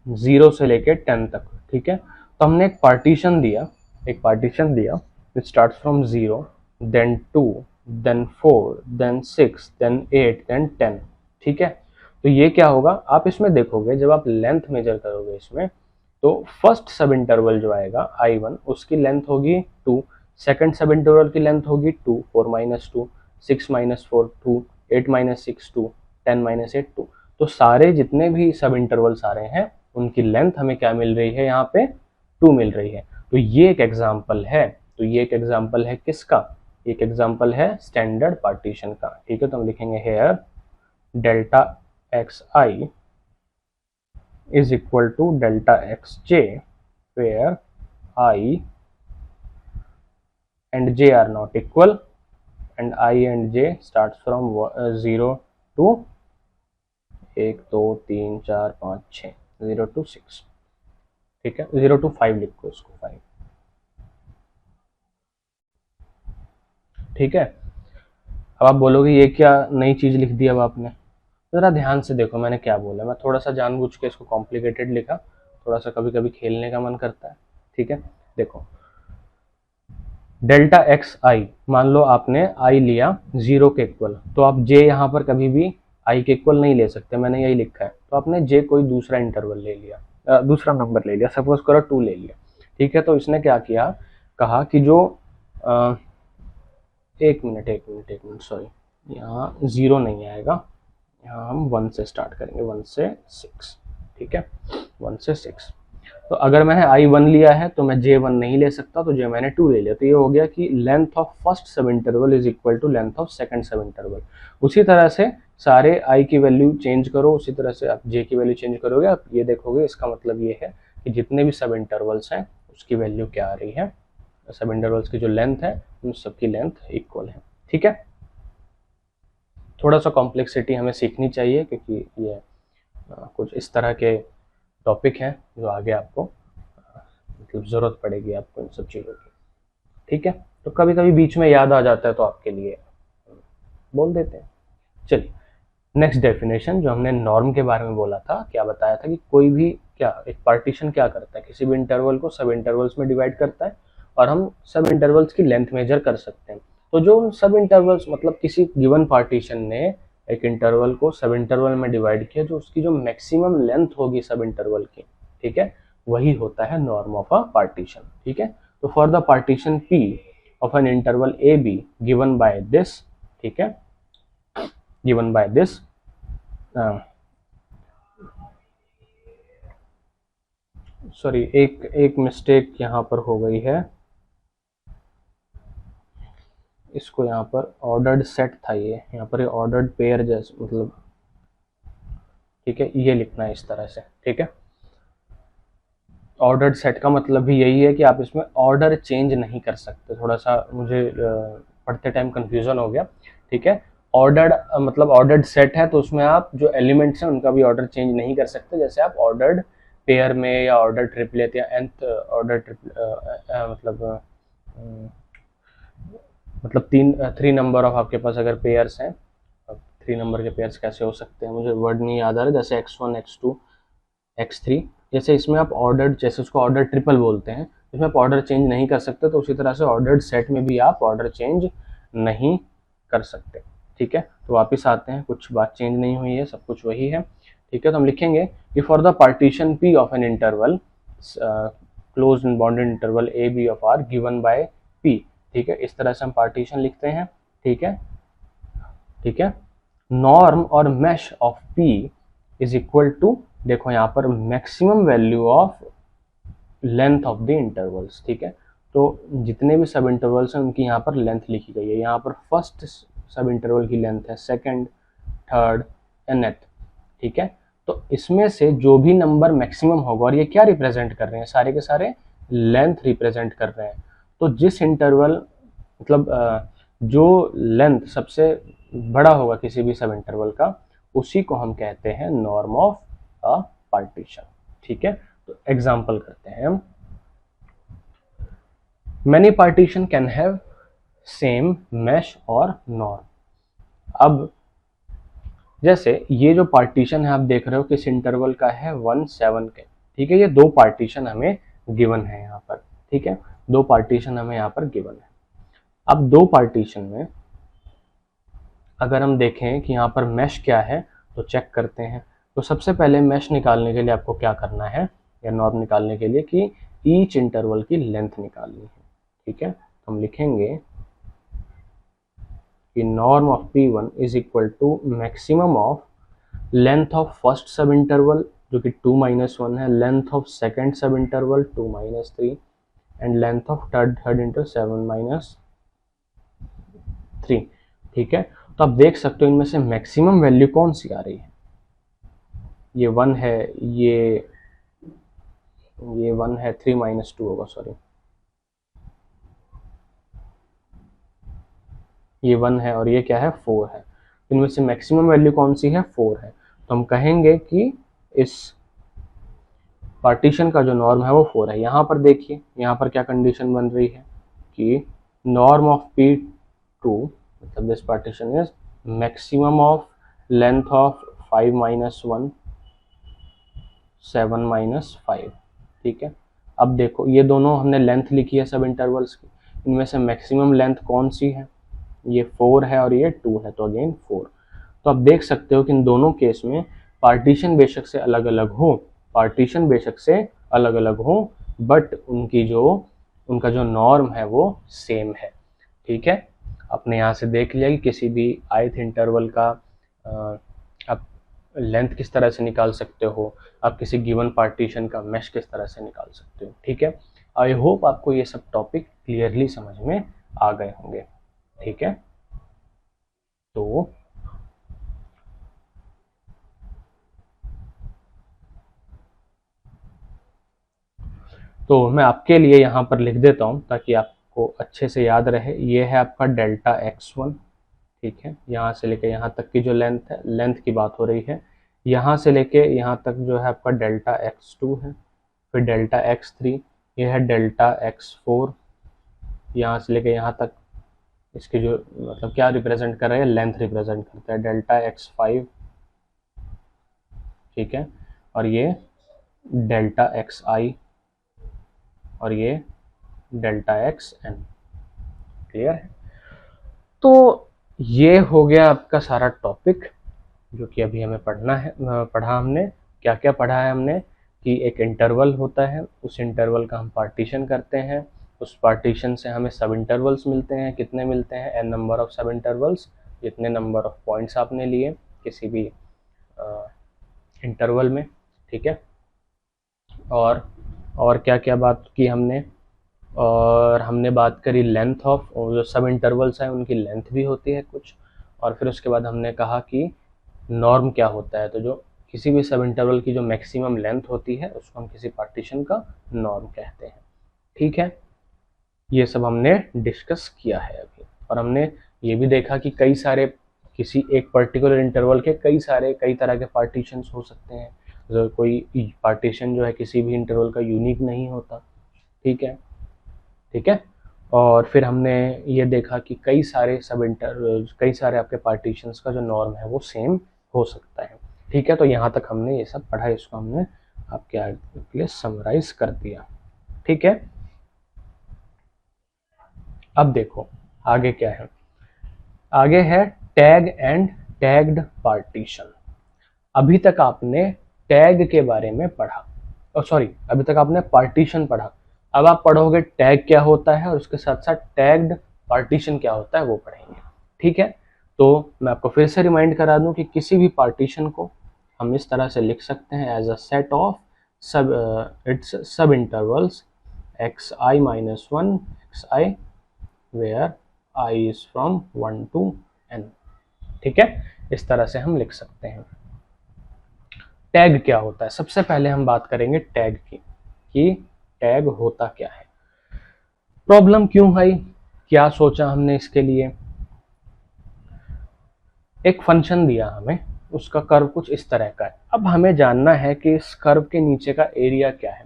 0 से लेके 10 तक। ठीक है, तो हमने एक पार्टीशन दिया which starts from 0 then 2 then 4 then 6 then 8 then 10। ठीक है, तो ये क्या होगा, आप इसमें देखोगे जब आप लेंथ मेजर करोगे इसमें, तो फर्स्ट सब इंटरवल जो आएगा I1 उसकी लेंथ होगी 2, सेकंड सब इंटरवल की लेंथ होगी 2, 4 माइनस 2, 6 माइनस 4 2, 8 माइनस 6 2, 10 माइनस 8 2। तो सारे जितने भी सब इंटरवल्स आ रहे हैं उनकी लेंथ हमें क्या मिल रही है, यहाँ पे 2 मिल रही है। तो ये एक एग्जाम्पल है, तो ये एक एग्जाम्पल है किसका, एक एग्जाम्पल है स्टैंडर्ड पार्टीशन का। ठीक है, तो हम लिखेंगे here delta xi is equal to delta xj where I and j are not equal and I and j starts from 0 to 1 2 3 4 5 6, 0 to 6। ठीक है, 0 to 5 लिखो इसको, 5। ठीक है, अब आप बोलोगे ये क्या नई चीज लिख दी अब आपने, जरा ध्यान से देखो मैंने क्या बोला। मैं थोड़ा सा जानबूझ के इसको कॉम्प्लिकेटेड लिखा, थोड़ा सा कभी कभी खेलने का मन करता है। ठीक है, देखो डेल्टा एक्स आई, मान लो आपने आई लिया 0 के इक्वल, तो आप जे यहाँ पर कभी भी आई के इक्वल नहीं ले सकते, मैंने यही लिखा है। तो आपने जे कोई दूसरा इंटरवल ले लिया, दूसरा नंबर ले लिया, सपोज करो 2 ले लिया। ठीक है, तो इसने क्या किया, कहा कि जो एक मिनट सॉरी, यहाँ 0 नहीं आएगा, यहाँ हम 1 से स्टार्ट करेंगे, 1 से 6। ठीक है, 1 से 6। तो अगर मैंने I1 लिया है तो मैं J1 नहीं ले सकता, तो J मैंने 2 ले लिया। तो ये हो गया कि length of first sub interval is equal to length of second sub interval. उसी तरह से सारे I की वैल्यू चेंज करो, उसी तरह से आप J की वैल्यू चेंज करोगे, आप ये देखोगे इसका मतलब ये है कि जितने भी सब इंटरवल्स हैं उसकी वैल्यू क्या आ रही है, सब इंटरवल्स की जो लेंथ है उन सबकी लेंथ इक्वल है। ठीक है, थोड़ा सा कॉम्प्लेक्सिटी हमें सीखनी चाहिए क्योंकि ये कुछ इस तरह के टॉपिक हैं जो आगे आपको मतलब ज़रूरत पड़ेगी आपको इन सब चीज़ों की। ठीक है, तो कभी कभी बीच में याद आ जाता है तो आपके लिए बोल देते हैं। चलिए नेक्स्ट डेफिनेशन, जो हमने नॉर्म के बारे में बोला था, क्या बताया था कि कोई भी क्या एक पार्टीशन क्या करता है, किसी भी इंटरवल को सब इंटरवल्स में डिवाइड करता है और हम सब इंटरवल्स की लेंथ मेजर कर सकते हैं। तो जो सब इंटरवल्स मतलब किसी गिवन पार्टीशन ने एक इंटरवल को सब इंटरवल में डिवाइड किया, जो उसकी जो मैक्सिमम लेंथ होगी सब इंटरवल की, ठीक है, वही होता है नॉर्म ऑफ अ पार्टीशन। ठीक है, तो for the partition P of an interval A be given by this, ठीक है, गिवन बाय दिस सॉरी एक मिस्टेक यहाँ पर हो गई है, इसको यहाँ पर ऑर्डर्ड सेट था, ये यहाँ पर ऑर्डर्ड पेयर जैसे मतलब, ठीक है, ये लिखना है इस तरह से। ठीक है, ऑर्डर्ड सेट का मतलब भी यही है कि आप इसमें ऑर्डर चेंज नहीं कर सकते। थोड़ा सा मुझे पढ़ते टाइम कंफ्यूजन हो गया। ठीक है, ऑर्डर्ड मतलब ऑर्डर्ड सेट है तो उसमें आप जो एलिमेंट्स हैं उनका भी ऑर्डर चेंज नहीं कर सकते, जैसे आप ऑर्डर्ड पेयर में या ऑर्डर ट्रिपलेट या nth ऑर्डर मतलब थ्री नंबर ऑफ आपके पास अगर पेयर्स हैं, अब 3 नंबर के पेयर्स कैसे हो सकते हैं, मुझे वर्ड नहीं याद आ रहा, जैसे x1 x2 x3, जैसे इसमें आप ऑर्डर्ड, जैसे उसको ऑर्डर ट्रिपल बोलते हैं, इसमें आप ऑर्डर चेंज नहीं कर सकते, तो उसी तरह से ऑर्डर्ड सेट में भी आप ऑर्डर चेंज नहीं कर सकते। ठीक है, तो वापस आते हैं, कुछ बात चेंज नहीं हुई है, सब कुछ वही है। ठीक है, तो हम लिखेंगे कि for the partition P of an interval closed and bounded interval A B of R given by P। ठीक है, इस तरह से हम पार्टीशन लिखते हैं। ठीक है, ठीक है, नॉर्म और mesh of P is equal to, देखो यहाँ पर maximum value of length of the intervals. ठीक है, तो जितने भी सब इंटरवल्स हैं उनकी यहाँ पर लेंथ लिखी गई है। यहाँ पर फर्स्ट सब इंटरवल की लेंथ है, सेकंड, थर्ड एंड nth। ठीक है, तो इसमें से जो भी नंबर मैक्सिमम होगा, और ये क्या रिप्रेजेंट कर रहे हैं, सारे के सारे लेंथ रिप्रेजेंट कर रहे हैं। तो जिस इंटरवल मतलब जो लेंथ सबसे बड़ा होगा किसी भी सब इंटरवल का, उसी को हम कहते हैं नॉर्म ऑफ अ पार्टीशन। ठीक है, तो एग्जांपल करते हैं हम। Many partition can have same mesh और नॉर्म। अब जैसे ये जो पार्टीशन है आप देख रहे हो किस इंटरवल का है, 1 7 के। ठीक है, ये दो पार्टीशन हमें गिवन है यहाँ पर। ठीक है, दो पार्टीशन हमें यहाँ पर गिवन है। अब दो पार्टीशन में अगर हम देखें कि यहाँ पर मैश क्या है तो चेक करते हैं। तो सबसे पहले मैश निकालने के लिए आपको क्या करना है, या नॉर्म निकालने के लिए, कि ईच इंटरवल की लेंथ निकालनी है। ठीक है, तो हम लिखेंगे कि norm of P1 is equal to maximum of length of first sub interval जो कि 2 - 1 है, length of second sub interval 2 - 3 and length of third inter 7 - 3। ठीक है, तो आप देख सकते हो इनमें से मैक्सिमम वैल्यू कौन सी आ रही है, ये 1 है, ये 1 है, 3 - 2 होगा, सॉरी ये 1 है और ये क्या है, 4 है। इनमें से मैक्सिमम वैल्यू कौन सी है, 4 है। तो हम कहेंगे कि इस पार्टीशन का जो नॉर्म है वो 4 है। यहाँ पर देखिए, यहाँ पर क्या कंडीशन बन रही है कि नॉर्म ऑफ P2 मतलब this partition is maximum of length of 5 - 1 7 - 5। ठीक है, अब देखो ये दोनों हमने लेंथ लिखी है सब इंटरवल्स की, इनमें से मैक्सिमम लेंथ कौन सी है, ये 4 है और ये 2 है, तो अगेन 4। तो आप देख सकते हो कि इन दोनों केस में पार्टीशन बेशक से अलग अलग हो, पार्टीशन बेशक से अलग अलग हो, बट उनका जो नॉर्म है वो सेम है। ठीक है, आपने यहाँ से देख लिया कि किसी भी ith इंटरवल का अब लेंथ किस तरह से निकाल सकते हो, आप किसी गिवन पार्टीशन का मेश किस तरह से निकाल सकते हो। ठीक है, आई होप आपको ये सब टॉपिक क्लियरली समझ में आ गए होंगे। ठीक है, तो मैं आपके लिए यहाँ पर लिख देता हूँ ताकि आपको अच्छे से याद रहे। ये है आपका डेल्टा x1। ठीक है, यहाँ से लेके यहाँ तक की जो लेंथ है, लेंथ की बात हो रही है, यहाँ से लेके यहाँ तक जो है आपका डेल्टा x2 है, फिर डेल्टा x3, ये है डेल्टा x4, यहाँ से लेके यहाँ तक इसकी जो मतलब क्या रिप्रेजेंट कर रहे हैं, लेंथ रिप्रेजेंट करता है, डेल्टा x5। ठीक है, और ये डेल्टा xi और ये डेल्टा xn। क्लियर है? तो ये हो गया आपका सारा टॉपिक जो कि अभी हमें पढ़ना है। पढ़ा हमने, क्या क्या पढ़ा है हमने कि एक इंटरवल होता है, उस इंटरवल का हम पार्टीशन करते हैं, उस पार्टीशन से हमें सब इंटरवल्स मिलते हैं। कितने मिलते हैं? n नंबर ऑफ सब इंटरवल्स, जितने नंबर ऑफ पॉइंट्स आपने लिए किसी भी इंटरवल में। ठीक है, और क्या क्या बात की हमने, और हमने बात करी लेंथ ऑफ, जो सब इंटरवल्स हैं उनकी लेंथ भी होती है कुछ, और फिर उसके बाद हमने कहा कि नॉर्म क्या होता है। तो जो किसी भी सब इंटरवल की जो मैक्सिमम लेंथ होती है उसको हम किसी पार्टीशन का नॉर्म कहते हैं। ठीक है, ये सब हमने डिस्कस किया है अभी, और हमने ये भी देखा कि कई सारे, किसी एक पर्टिकुलर इंटरवल के कई तरह के पार्टीशंस हो सकते हैं। जो कोई पार्टीशन जो है किसी भी इंटरवल का यूनिक नहीं होता। ठीक है, ठीक है, और फिर हमने ये देखा कि कई सारे आपके पार्टीशंस का जो नॉर्म है वो सेम हो सकता है। ठीक है, तो यहाँ तक हमने ये सब पढ़ा, इसको हमने आपके लिए समराइज कर दिया। ठीक है, अब देखो आगे क्या है। आगे है टैग एंड टैग्ड पार्टीशन। अभी तक आपने टैग के बारे में पढ़ा, सॉरी, अभी तक आपने पार्टीशन पढ़ा। अब आप पढ़ोगे टैग क्या होता है और उसके साथ साथ टैग्ड पार्टीशन क्या होता है वो पढ़ेंगे। ठीक है, तो मैं आपको फिर से रिमाइंड करा दूं कि किसी भी पार्टीशन को हम इस तरह से लिख सकते हैं as a set of its sub intervals xi minus 1 xi where I is from 1 to n। ठीक है, इस तरह से हम लिख सकते हैं। टैग क्या होता है, सबसे पहले हम बात करेंगे टैग की कि टैग होता क्या है। प्रॉब्लम क्यों आई, क्या सोचा हमने इसके लिए। एक फंक्शन दिया हमें, उसका कर्व कुछ इस तरह का है। अब हमें जानना है कि इस कर्व के नीचे का एरिया क्या है।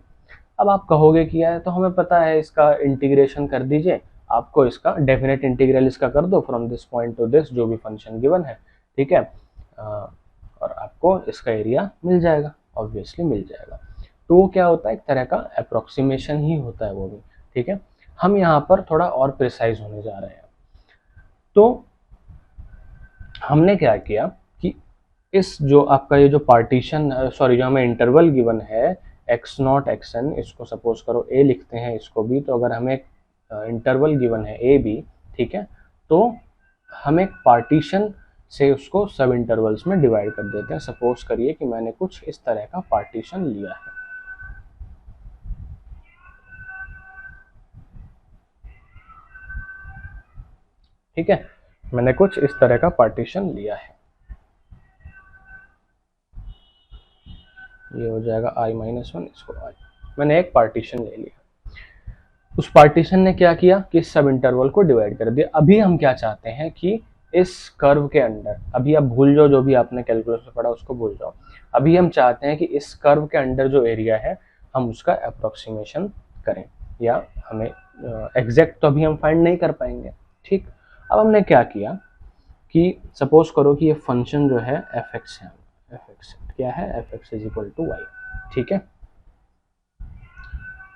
अब आप कहोगे कि यार तो हमें पता है, इसका इंटीग्रेशन कर दीजिए, आपको इसका डेफिनेट इंटीग्रल इसका कर दो from this point two this, जो भी फंक्शन गिवन है। ठीक है, और आपको इसका एरिया मिल जाएगा, ऑब्वियसली मिल जाएगा। तो वो क्या होता है, एक तरह का अप्रोक्सीमेशन ही होता है वो भी। ठीक है, हम यहाँ पर थोड़ा और प्रिसाइज होने जा रहे हैं। तो हमने क्या किया कि इस जो आपका ये जो पार्टीशन, सॉरी, जो हमें इंटरवल गिवन है x0 xn, इसको सपोज करो a लिखते हैं इसको भी। तो अगर हमें इंटरवल गिवन है a b, ठीक है, तो हम एक पार्टीशन से उसको सब इंटरवल्स में डिवाइड कर देते हैं। सपोज करिए कि मैंने कुछ इस तरह का पार्टीशन लिया है। ठीक है, मैंने कुछ इस तरह का पार्टीशन लिया है, ये हो जाएगा i माइनस 1, इसको i, मैंने एक पार्टीशन ले लिया। उस पार्टीशन ने क्या किया कि सब इंटरवल को डिवाइड कर दिया। अभी हम क्या चाहते हैं कि इस कर्व के अंदर, अभी आप भूल जाओ जो भी आपने कैलकुलस में पढ़ा उसको भूल जाओ, अभी हम चाहते हैं कि इस कर्व के अंदर जो एरिया है हम उसका अप्रोक्सीमेशन करें, या हमें एग्जैक्ट तो अभी हम फाइंड नहीं कर पाएंगे। ठीक, अब हमने क्या किया कि सपोज करो कि ये फंक्शन जो है एफ एक्स है, एफ एक्स क्या है, F X is equal to Y. ठीक है,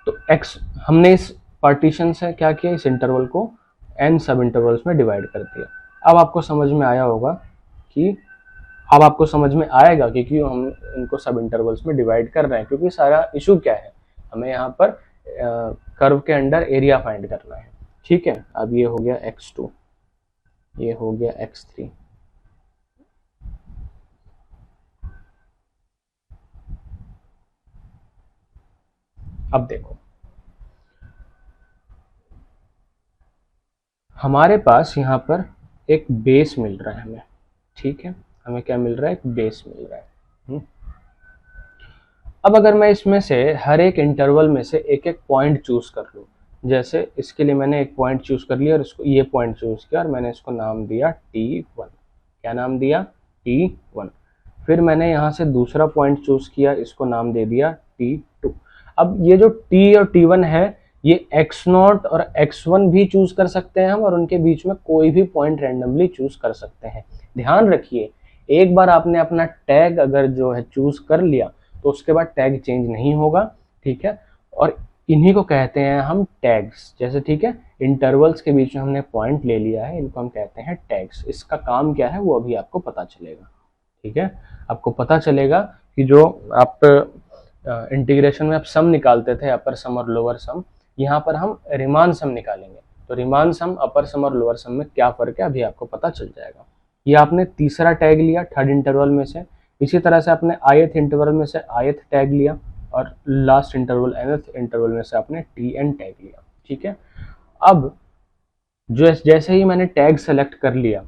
तो x हमने इस पार्टीशन से क्या किया, इस इंटरवल को n सब इंटरवल्स में डिवाइड कर दिया। अब आपको समझ में आया होगा कि, अब आपको समझ में आएगा कि क्यों हम इनको सब इंटरवल्स में डिवाइड कर रहे हैं, क्योंकि सारा इशू क्या है, हमें यहाँ पर कर्व के अंडर एरिया फाइंड करना है। ठीक है, अब ये हो गया x2, ये हो गया x3, अब देखो, हमारे पास यहाँ पर एक बेस मिल रहा है हमें, ठीक है, हमें क्या मिल रहा है, एक बेस मिल रहा है। अब अगर मैं इसमें से हर एक इंटरवल में से एक एक पॉइंट चूज कर लूँ, जैसे इसके लिए मैंने एक पॉइंट चूज कर लिया और इसको ये पॉइंट चूज किया और मैंने इसको नाम दिया T1। क्या नाम दिया, T1। फिर मैंने यहाँ से दूसरा पॉइंट चूज किया, इसको नाम दे दिया T2। अब ये जो T और T1 है, ये x0 और x1 भी चूज कर सकते हैं हम, और उनके बीच में कोई भी पॉइंट रैंडमली चूज कर सकते हैं। ध्यान रखिए, एक बार आपने अपना टैग अगर जो है चूज कर लिया तो उसके बाद टैग चेंज नहीं होगा, ठीक है। और इन्हीं को कहते हैं हम टैग्स, जैसे ठीक है, इंटरवल्स के बीच में हमने पॉइंट ले लिया है, इनको हम कहते हैं टैग्स। इसका काम क्या है वो अभी आपको पता चलेगा, ठीक है। आपको पता चलेगा कि जो आप इंटीग्रेशन में आप सम निकालते थे, अपर सम और लोअर सम, यहाँ पर हम रिमान सम निकालेंगे। तो रिमान सम, अपर सम और लोअर सम में क्या फर्क है अभी आपको पता चल जाएगा। ये आपने तीसरा टैग लिया थर्ड इंटरवल में से, इसी तरह से आपने ith इंटरवल में से ith टैग लिया, और लास्ट इंटरवल nth इंटरवल में से आपने tn टैग लिया, ठीक है। अब जो जैसे ही मैंने टैग सेलेक्ट कर लिया,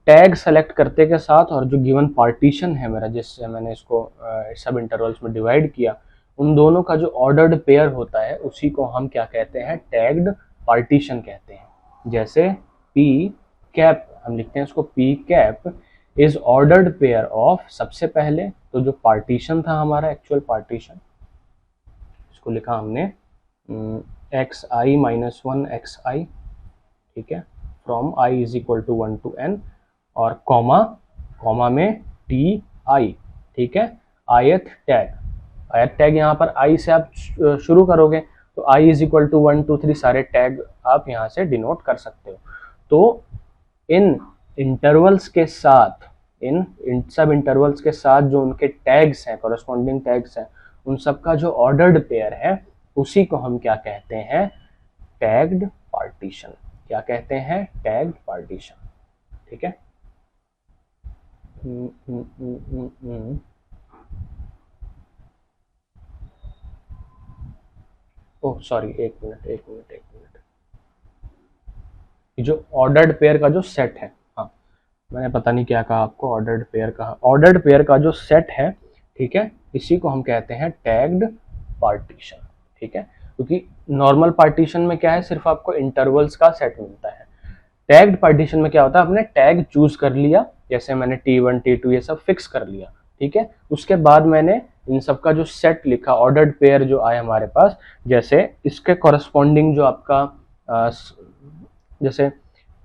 टैग सेलेक्ट करते के साथ और जो गिवन पार्टीशन है मेरा, जिससे मैंने इसको सब इंटरवल्स में डिवाइड किया, उन दोनों का जो ऑर्डर्ड पेयर होता है उसी को हम क्या कहते हैं, टैग्ड पार्टीशन कहते हैं। जैसे p कैप, हम लिखते हैं इसको p cap is ordered pair of, सबसे पहले तो जो पार्टीशन था हमारा एक्चुअल पार्टीशन, इसको लिखा हमने xi माइनस 1 xi, ठीक है, from i is equal to 1 to n, और कॉमा, कॉमा में ti, ठीक है, ith टैग यहाँ पर i से आप शुरू करोगे तो i इज इक्वल टू 1 2 3 सारे टैग आप यहाँ से डिनोट कर सकते हो। तो इन इंटरवल्स के साथ, इन सब इंटरवल्स के साथ जो उनके टैग्स हैं, कॉरेस्पॉन्डिंग टैग्स हैं, उन सब का जो ऑर्डर्ड पेयर है उसी को हम क्या कहते हैं, टैग्ड पार्टीशन। क्या कहते हैं, टैग्ड पार्टीशन, ठीक है। ओह सॉरी, एक मिनट। जो ऑर्डर्ड पेयर का जो सेट है, हाँ मैंने पता नहीं क्या कहा आपको, ऑर्डर्ड पेयर कहा, ऑर्डर्ड पेयर का जो सेट है, ठीक है, इसी को हम कहते हैं टैग्ड पार्टीशन, ठीक है। क्योंकि नॉर्मल पार्टीशन में क्या है, सिर्फ आपको इंटरवल्स का सेट मिलता है। टैग्ड पार्टीशन में क्या होता है, आपने टैग चूज कर लिया, जैसे मैंने T1 T2 ये सब फिक्स कर लिया, ठीक है। उसके बाद मैंने इन सब का जो सेट लिखा, ऑर्डर्ड पेयर जो आए हमारे पास, जैसे इसके कॉरेस्पॉन्डिंग जो आपका जैसे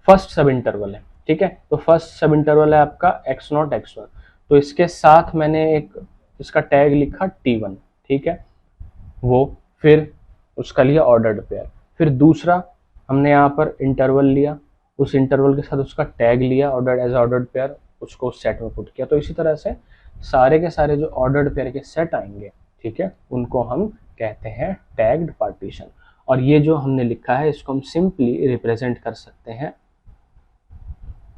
फर्स्ट सब इंटरवल है, ठीक है, तो फर्स्ट सब इंटरवल है आपका x0 x1, तो इसके साथ मैंने एक इसका टैग लिखा T1, ठीक है, वो फिर उसका लिया ऑर्डर्ड पेयर। फिर दूसरा हमने यहाँ पर इंटरवल लिया, उस इंटरवल के साथ उसका टैग लिया ऑर्डर्ड एज ऑर्डर्ड पेयर, उसको उस सेट में पुट किया। तो इसी तरह से सारे के सारे जो ऑर्डर्ड पेयर के सेट आएंगे, ठीक है, उनको हम कहते हैं टैग्ड पार्टीशन। और ये जो हमने लिखा है इसको हम सिंपली रिप्रेजेंट कर सकते हैं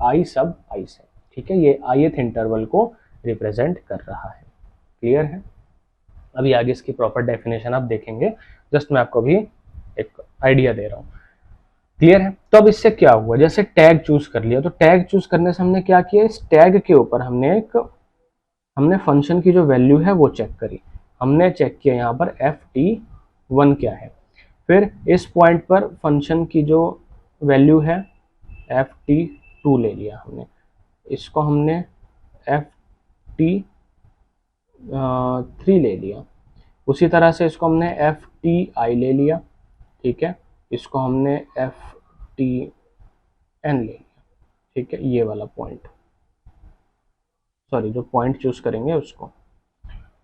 i सब i से, ठीक है, ये ith इंटरवल को रिप्रेजेंट कर रहा है। क्लियर है? अभी आगे इसकी प्रॉपर डेफिनेशन आप देखेंगे, जस्ट मैं आपको भी एक आइडिया दे रहा हूँ। क्लियर है? तो अब इससे क्या हुआ, जैसे टैग चूज कर लिया, तो टैग चूज करने से हमने क्या किया, इस टैग के ऊपर हमने फंक्शन की जो वैल्यू है वो चेक करी। हमने चेक किया यहाँ पर ft1 क्या है, फिर इस पॉइंट पर फंक्शन की जो वैल्यू है ft2 ले लिया हमने, इसको हमने ft3 ले लिया, उसी तरह से इसको हमने ft ले लिया, ठीक है, इसको हमने ftn ले लिया, ठीक है, ये वाला पॉइंट, सॉरी जो पॉइंट चूज करेंगे उसको,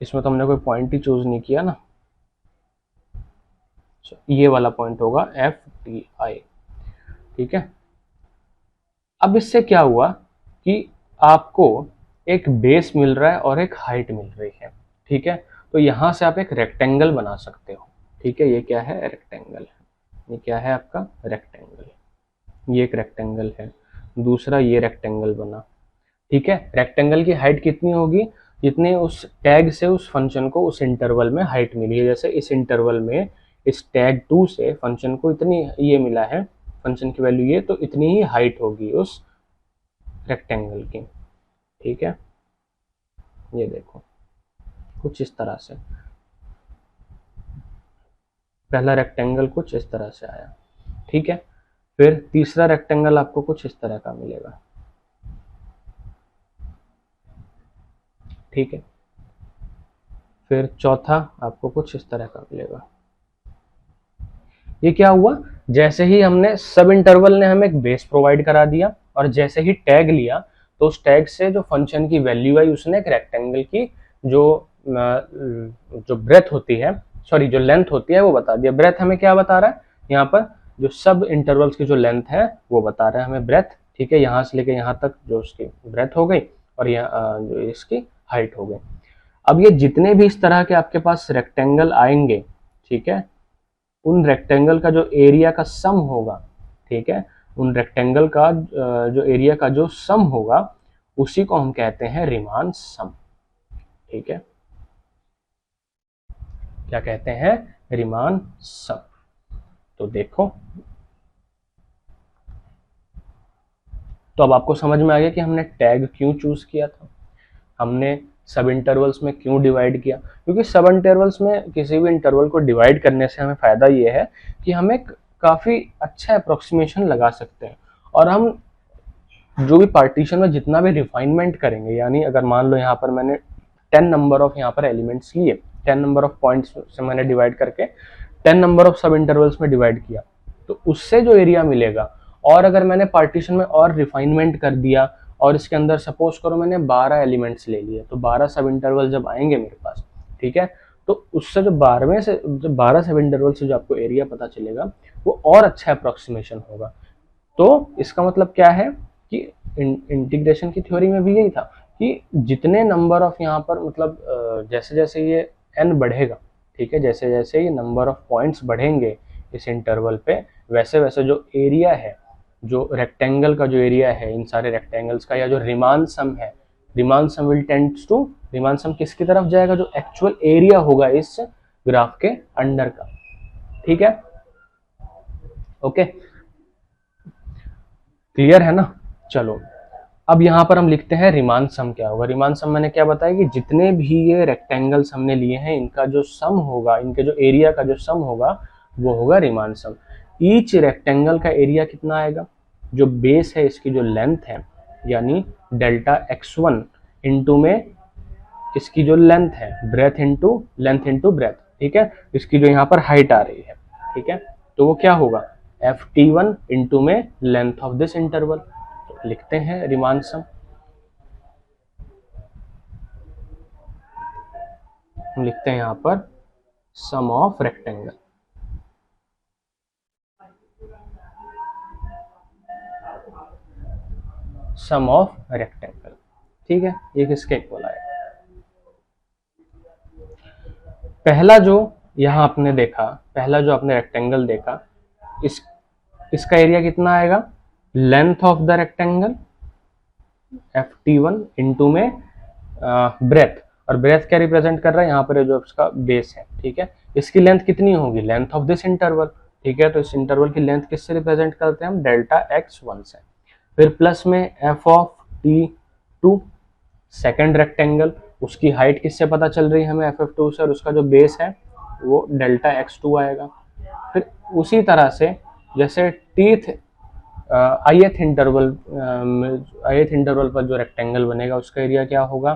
इसमें तो हमने कोई पॉइंट ही चूज नहीं किया ना, ये वाला पॉइंट होगा ft i, ठीक है। अब इससे क्या हुआ कि आपको एक बेस मिल रहा है और एक हाइट मिल रही है, ठीक है, तो यहां से आप एक रेक्टेंगल बना सकते हो, ठीक है। ये क्या है, रेक्टेंगल है, ये क्या है आपका रेक्टेंगल, ये एक रेक्टेंगल है, दूसरा ये रेक्टेंगल बना, ठीक है। रेक्टेंगल की हाइट कितनी होगी, जितनी उस टैग से उस फंक्शन को उस इंटरवल में हाइट मिली है। जैसे इस इंटरवल में इस टैग 2 से फंक्शन को इतनी ये मिला है, फंक्शन की वैल्यू ये, तो इतनी ही हाइट होगी उस रेक्टेंगल की। ठीक है, ये देखो कुछ इस तरह से पहला रेक्टेंगल कुछ इस तरह से आया। ठीक है, फिर तीसरा रेक्टेंगल आपको कुछ इस तरह का मिलेगा। ठीक है, फिर चौथा आपको कुछ इस तरह का मिलेगा। ये क्या हुआ, जैसे ही हमने सब इंटरवल ने हमें एक बेस प्रोवाइड करा दिया और जैसे ही टैग लिया तो उस टैग से जो फंक्शन की वैल्यू आई उसने एक रेक्टेंगल की जो ब्रेथ होती है, सॉरी जो लेंथ होती है वो बता दिया। ब्रेथ हमें क्या बता रहा है यहाँ पर, जो सब इंटरवल्स की जो लेंथ है वो बता रहा है हमें ब्रेथ। ठीक है, यहाँ से लेके यहाँ तक जो उसकी ब्रेथ हो गई और यहाँ जो इसकी हाइट हो गई। अब ये जितने भी इस तरह के आपके पास रेक्टेंगल आएंगे, ठीक है, उन रेक्टेंगल का जो एरिया का सम होगा, ठीक है, उन रेक्टेंगल का जो एरिया का जो सम होगा उसी को हम कहते हैं रीमान सम। ठीक है, क्या कहते हैं, रीमान सम। तो देखो, तो अब आपको समझ में आ गया कि हमने टैग क्यों चूज किया था, हमने सब इंटरवल्स में क्यों डिवाइड किया। क्योंकि सब इंटरवल्स में किसी भी इंटरवल को डिवाइड करने से हमें फायदा ये है कि हम एक काफी अच्छा अप्रोक्सीमेशन लगा सकते हैं और हम जो भी पार्टीशन में जितना भी रिफाइनमेंट करेंगे, यानी अगर मान लो यहाँ पर मैंने 10 नंबर ऑफ यहाँ पर एलिमेंट्स लिए, 10 नंबर ऑफ पॉइंट्स से मैंने डिवाइड करके 10 नंबर ऑफ सब इंटरवल्स में डिवाइड किया, तो उससे जो एरिया मिलेगा, और अगर मैंने पार्टीशन में और रिफाइनमेंट कर दिया और इसके अंदर सपोज करो मैंने 12 एलिमेंट्स ले लिए, तो 12 सब इंटरवल जब आएंगे मेरे पास, ठीक है, तो उससे जो 12 सब इंटरवल से जो आपको एरिया पता चलेगा वो और अच्छा अप्रोक्सीमेशन होगा। तो इसका मतलब क्या है कि इंटीग्रेशन की थ्योरी में भी यही था कि जितने नंबर ऑफ यहाँ पर मतलब जैसे जैसे ये n बढ़ेगा, ठीक है, जैसे जैसे ये नंबर ऑफ पॉइंट्स बढ़ेंगे इस इंटरवल पे, वैसे वैसे जो एरिया है, जो रेक्टेंगल का जो एरिया है इन सारे रेक्टेंगल्स का, या जो रीमान सम है, Riemann sum will tends to, Riemann sum किसकी तरफ जाएगा, जो एक्चुअल एरिया होगा इस ग्राफ के अंडर का। ठीक है, ओके, क्लियर है ना। चलो अब यहाँ पर हम लिखते हैं रीमान सम क्या होगा। रीमान सम मैंने क्या बताया कि जितने भी ये रेक्टेंगल्स हमने लिए हैं इनका जो सम होगा, इनके जो एरिया का जो सम होगा वो होगा रीमान सम। ईच रेक्टेंगल का एरिया कितना आएगा, जो बेस है इसकी जो लेंथ है, यानी डेल्टा x1 इंटू में इसकी जो लेंथ है, breath into length into breadth, ठीक है, इसकी जो यहाँ पर हाइट आ रही है, ठीक है, तो वो क्या होगा, ft1 इंटू में लेंथ ऑफ दिस इंटरवल। तो लिखते हैं रीमान सम, हम लिखते हैं यहाँ पर sum of rectangle. Sum of rectangle, ठीक है, ये किसके इक्वल आएगा। पहला जो यहाँ आपने देखा, पहला जो आपने रेक्टेंगल देखा, इसका एरिया कितना आएगा, length of the rectangle ft1 into में ब्रेथ, और ब्रेथ क्या रिप्रेजेंट कर रहा है यहाँ पर जो इसका बेस है, ठीक है, इसकी लेंथ कितनी होगी, लेंथ ऑफ दिस इंटरवल, ठीक है, तो इस इंटरवल की लेंथ किससे रिप्रेजेंट करते हैं हम, डेल्टा x1 से। फिर प्लस में f of t2 second rectangle, उसकी हाइट किससे पता चल रही है हमें, ff2 से, और उसका जो बेस है वो डेल्टा x2 आएगा। फिर उसी तरह से जैसे टीथ ith इंटरवल पर जो रेक्टेंगल बनेगा उसका एरिया क्या होगा,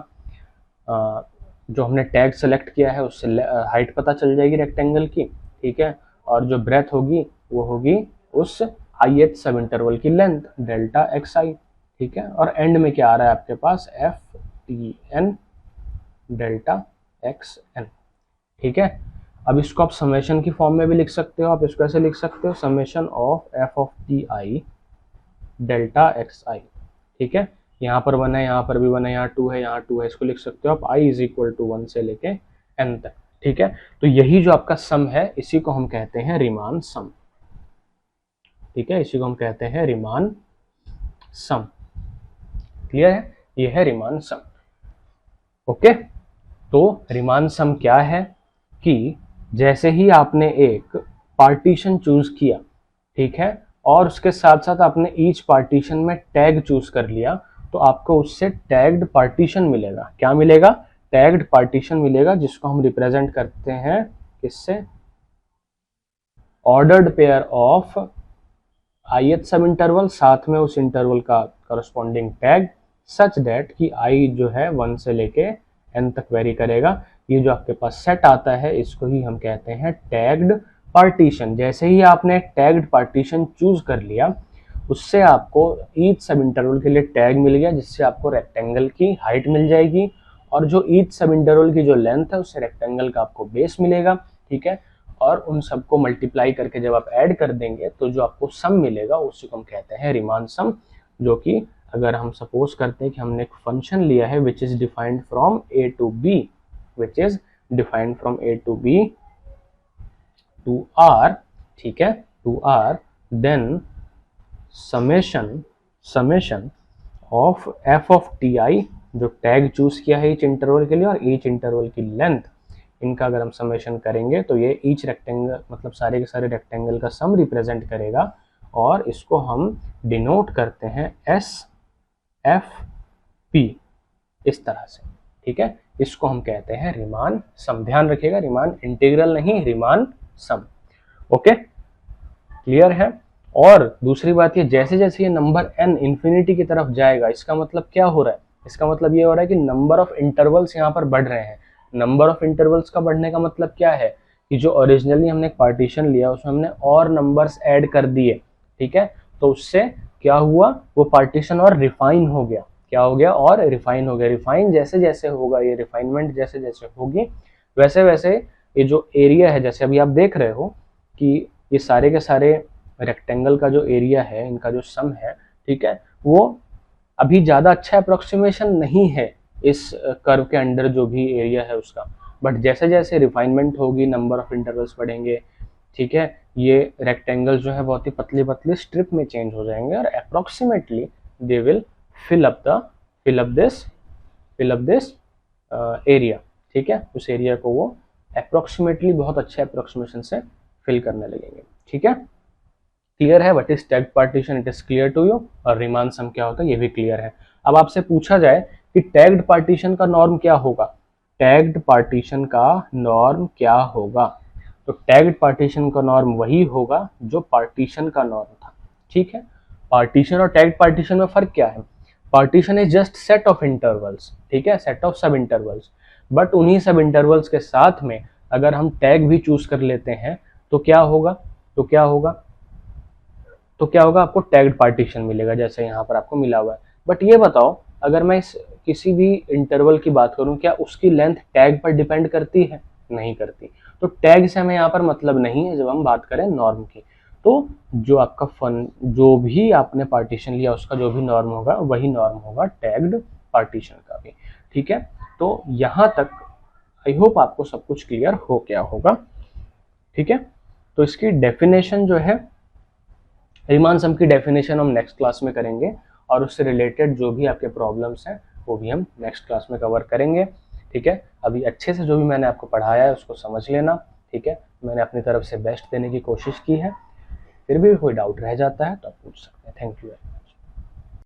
जो हमने टैग सेलेक्ट किया है उससे हाइट पता चल जाएगी रेक्टेंगल की, ठीक है, और जो ब्रेथ होगी वो होगी उस ith सब इंटरवल की लेंथ, डेल्टा xi, ठीक है, और एंड में क्या आ रहा है आपके पास, ftn डेल्टा xn, ठीक है। अब इसको आप समेशन की फॉर्म में भी लिख सकते हो, आप इसको ऐसे लिख सकते हो, summation of f of ti delta xi, ठीक है, यहाँ पर 1 है, यहाँ पर भी 1 है, यहाँ 2 है, यहाँ 2 है, इसको लिख सकते हो आप i इज इक्वल टू 1 से लेके n तक, ठीक है। तो यही जो आपका सम है इसी को हम कहते हैं रीमान सम, ठीक है, इसी को हम कहते हैं रीमान सम। क्लियर है, ये है रीमान सम। ओके, तो रीमान सम क्या है कि जैसे ही आपने एक पार्टीशन चूज किया, ठीक है, और उसके साथ साथ आपने ईच पार्टीशन में टैग चूज कर लिया, तो आपको उससे टैग्ड पार्टीशन मिलेगा। क्या मिलेगा? टैग्ड पार्टीशन मिलेगा, जिसको हम रिप्रेजेंट करते हैं किससे? Ordered pair of ith sub interval, साथ में उस इंटरवल का करस्पॉन्डिंग टैग, सच दैट कि i जो है 1 से लेके n तक वेरी करेगा। ये जो आपके पास सेट आता है, इसको ही हम कहते हैं टैग्ड पार्टीशन। जैसे ही आपने टैग्ड पार्टीशन चूज कर लिया, उससे आपको ईच सब इंटरवल के लिए टैग मिल गया, जिससे आपको रेक्टेंगल की हाइट मिल जाएगी, और जो ईच सब इंटरवल की जो लेंथ है, उससे रेक्टेंगल का आपको बेस मिलेगा। ठीक है, और उन सबको मल्टीप्लाई करके जब आप ऐड कर देंगे, तो जो आपको सम मिलेगा उसी को हम कहते हैं रीमान सम। जो कि अगर हम सपोज करते हैं कि हमने एक फंक्शन लिया है which is defined from a to b, which is defined from a to b to r, ठीक है, to r, then summation of f of ti, जो टैग चूज किया है ईच इंटरवल के लिए, और ईच इंटरवल की लेंथ, इनका अगर हम समेशन करेंगे तो ये ईच रेक्टेंगल, मतलब सारे के सारे रेक्टेंगल का सम रिप्रेजेंट करेगा, और इसको हम डिनोट करते हैं एस एफ पी, इस तरह से। ठीक है, इसको हम कहते हैं रीमान सम। ध्यान रखिएगा, रीमान इंटीग्रल नहीं, रीमान सम। ओके, क्लियर है? और दूसरी बात ये, जैसे जैसे ये नंबर n इंफिनिटी की तरफ जाएगा, इसका मतलब क्या हो रहा है? इसका मतलब ये हो रहा है कि नंबर ऑफ इंटरवल्स यहाँ पर बढ़ रहे हैं। नंबर ऑफ इंटरवल्स का बढ़ने का मतलब क्या है? कि जो ओरिजिनली हमने एक पार्टीशन लिया, उसमें हमने और नंबर्स ऐड कर दिए। ठीक है, तो उससे क्या हुआ? वो पार्टीशन और रिफाइन हो गया। क्या हो गया? और रिफाइन हो गया। रिफाइन जैसे जैसे होगा, ये रिफाइनमेंट जैसे जैसे होगी, वैसे वैसे ये जो एरिया है, जैसे अभी आप देख रहे हो कि ये सारे के सारे रेक्टेंगल का जो एरिया है, इनका जो सम है, ठीक है, वो अभी ज़्यादा अच्छा अप्रोक्सीमेशन नहीं है इस कर्व के अंडर जो भी एरिया है उसका। बट जैसे जैसे रिफाइनमेंट होगी, नंबर ऑफ इंटरवल्स बढ़ेंगे, ठीक है, ये रेक्टेंगल जो है बहुत ही पतली पतली स्ट्रिप में चेंज हो जाएंगे, और approximately they will fill up this area. ठीक है, उस एरिया को वो अप्रोक्सीमेटली बहुत अच्छे अप्रोक्सीमेशन से फिल करने लगेंगे। ठीक है, क्लियर है? What is tagged partition? It is clear to you. और रीमान सम क्या होता है, ये भी क्लियर है। अब आपसे पूछा जाए कि टैग्ड पार्टीशन का नॉर्म क्या होगा, टैग्ड पार्टीशन का नॉर्म क्या होगा, तो टैग्ड पार्टीशन का नॉर्म वही होगा जो पार्टीशन का नॉर्म था। ठीक है, पार्टीशन और टैग्ड पार्टीशन में फर्क क्या है? Partition is just set of intervals, ठीक है, सेट ऑफ सब इंटरवल्स, बट उन्हीं सब इंटरवल्स के साथ में अगर हम टैग भी चूज कर लेते हैं, तो क्या होगा? आपको टैग्ड पार्टीशन मिलेगा, जैसे यहाँ पर आपको मिला हुआ है। बट ये बताओ, अगर मैं इस किसी भी इंटरवल की बात करूं, क्या उसकी लेंथ टैग पर डिपेंड करती है? नहीं करती। तो टैग से हमें यहाँ पर मतलब नहीं है जब हम बात करें नॉर्म की। तो जो आपका जो भी आपने पार्टीशन लिया, उसका जो भी नॉर्म होगा, वही नॉर्म होगा टैग्ड पार्टीशन का भी। ठीक है, तो यहाँ तक आई होप आपको सब कुछ क्लियर हो गया होगा। ठीक है, तो इसकी डेफिनेशन जो है, रीमान सम की डेफिनेशन हम नेक्स्ट क्लास में करेंगे, और उससे रिलेटेड जो भी आपके प्रॉब्लम्स हैं वो भी हम नेक्स्ट क्लास में कवर करेंगे। ठीक है, अभी अच्छे से जो भी मैंने आपको पढ़ाया है उसको समझ लेना। ठीक है, मैंने अपनी तरफ से बेस्ट देने की कोशिश की है। फिर भी कोई डाउट रह जाता है तो आप पूछ सकते हैं। Thank you.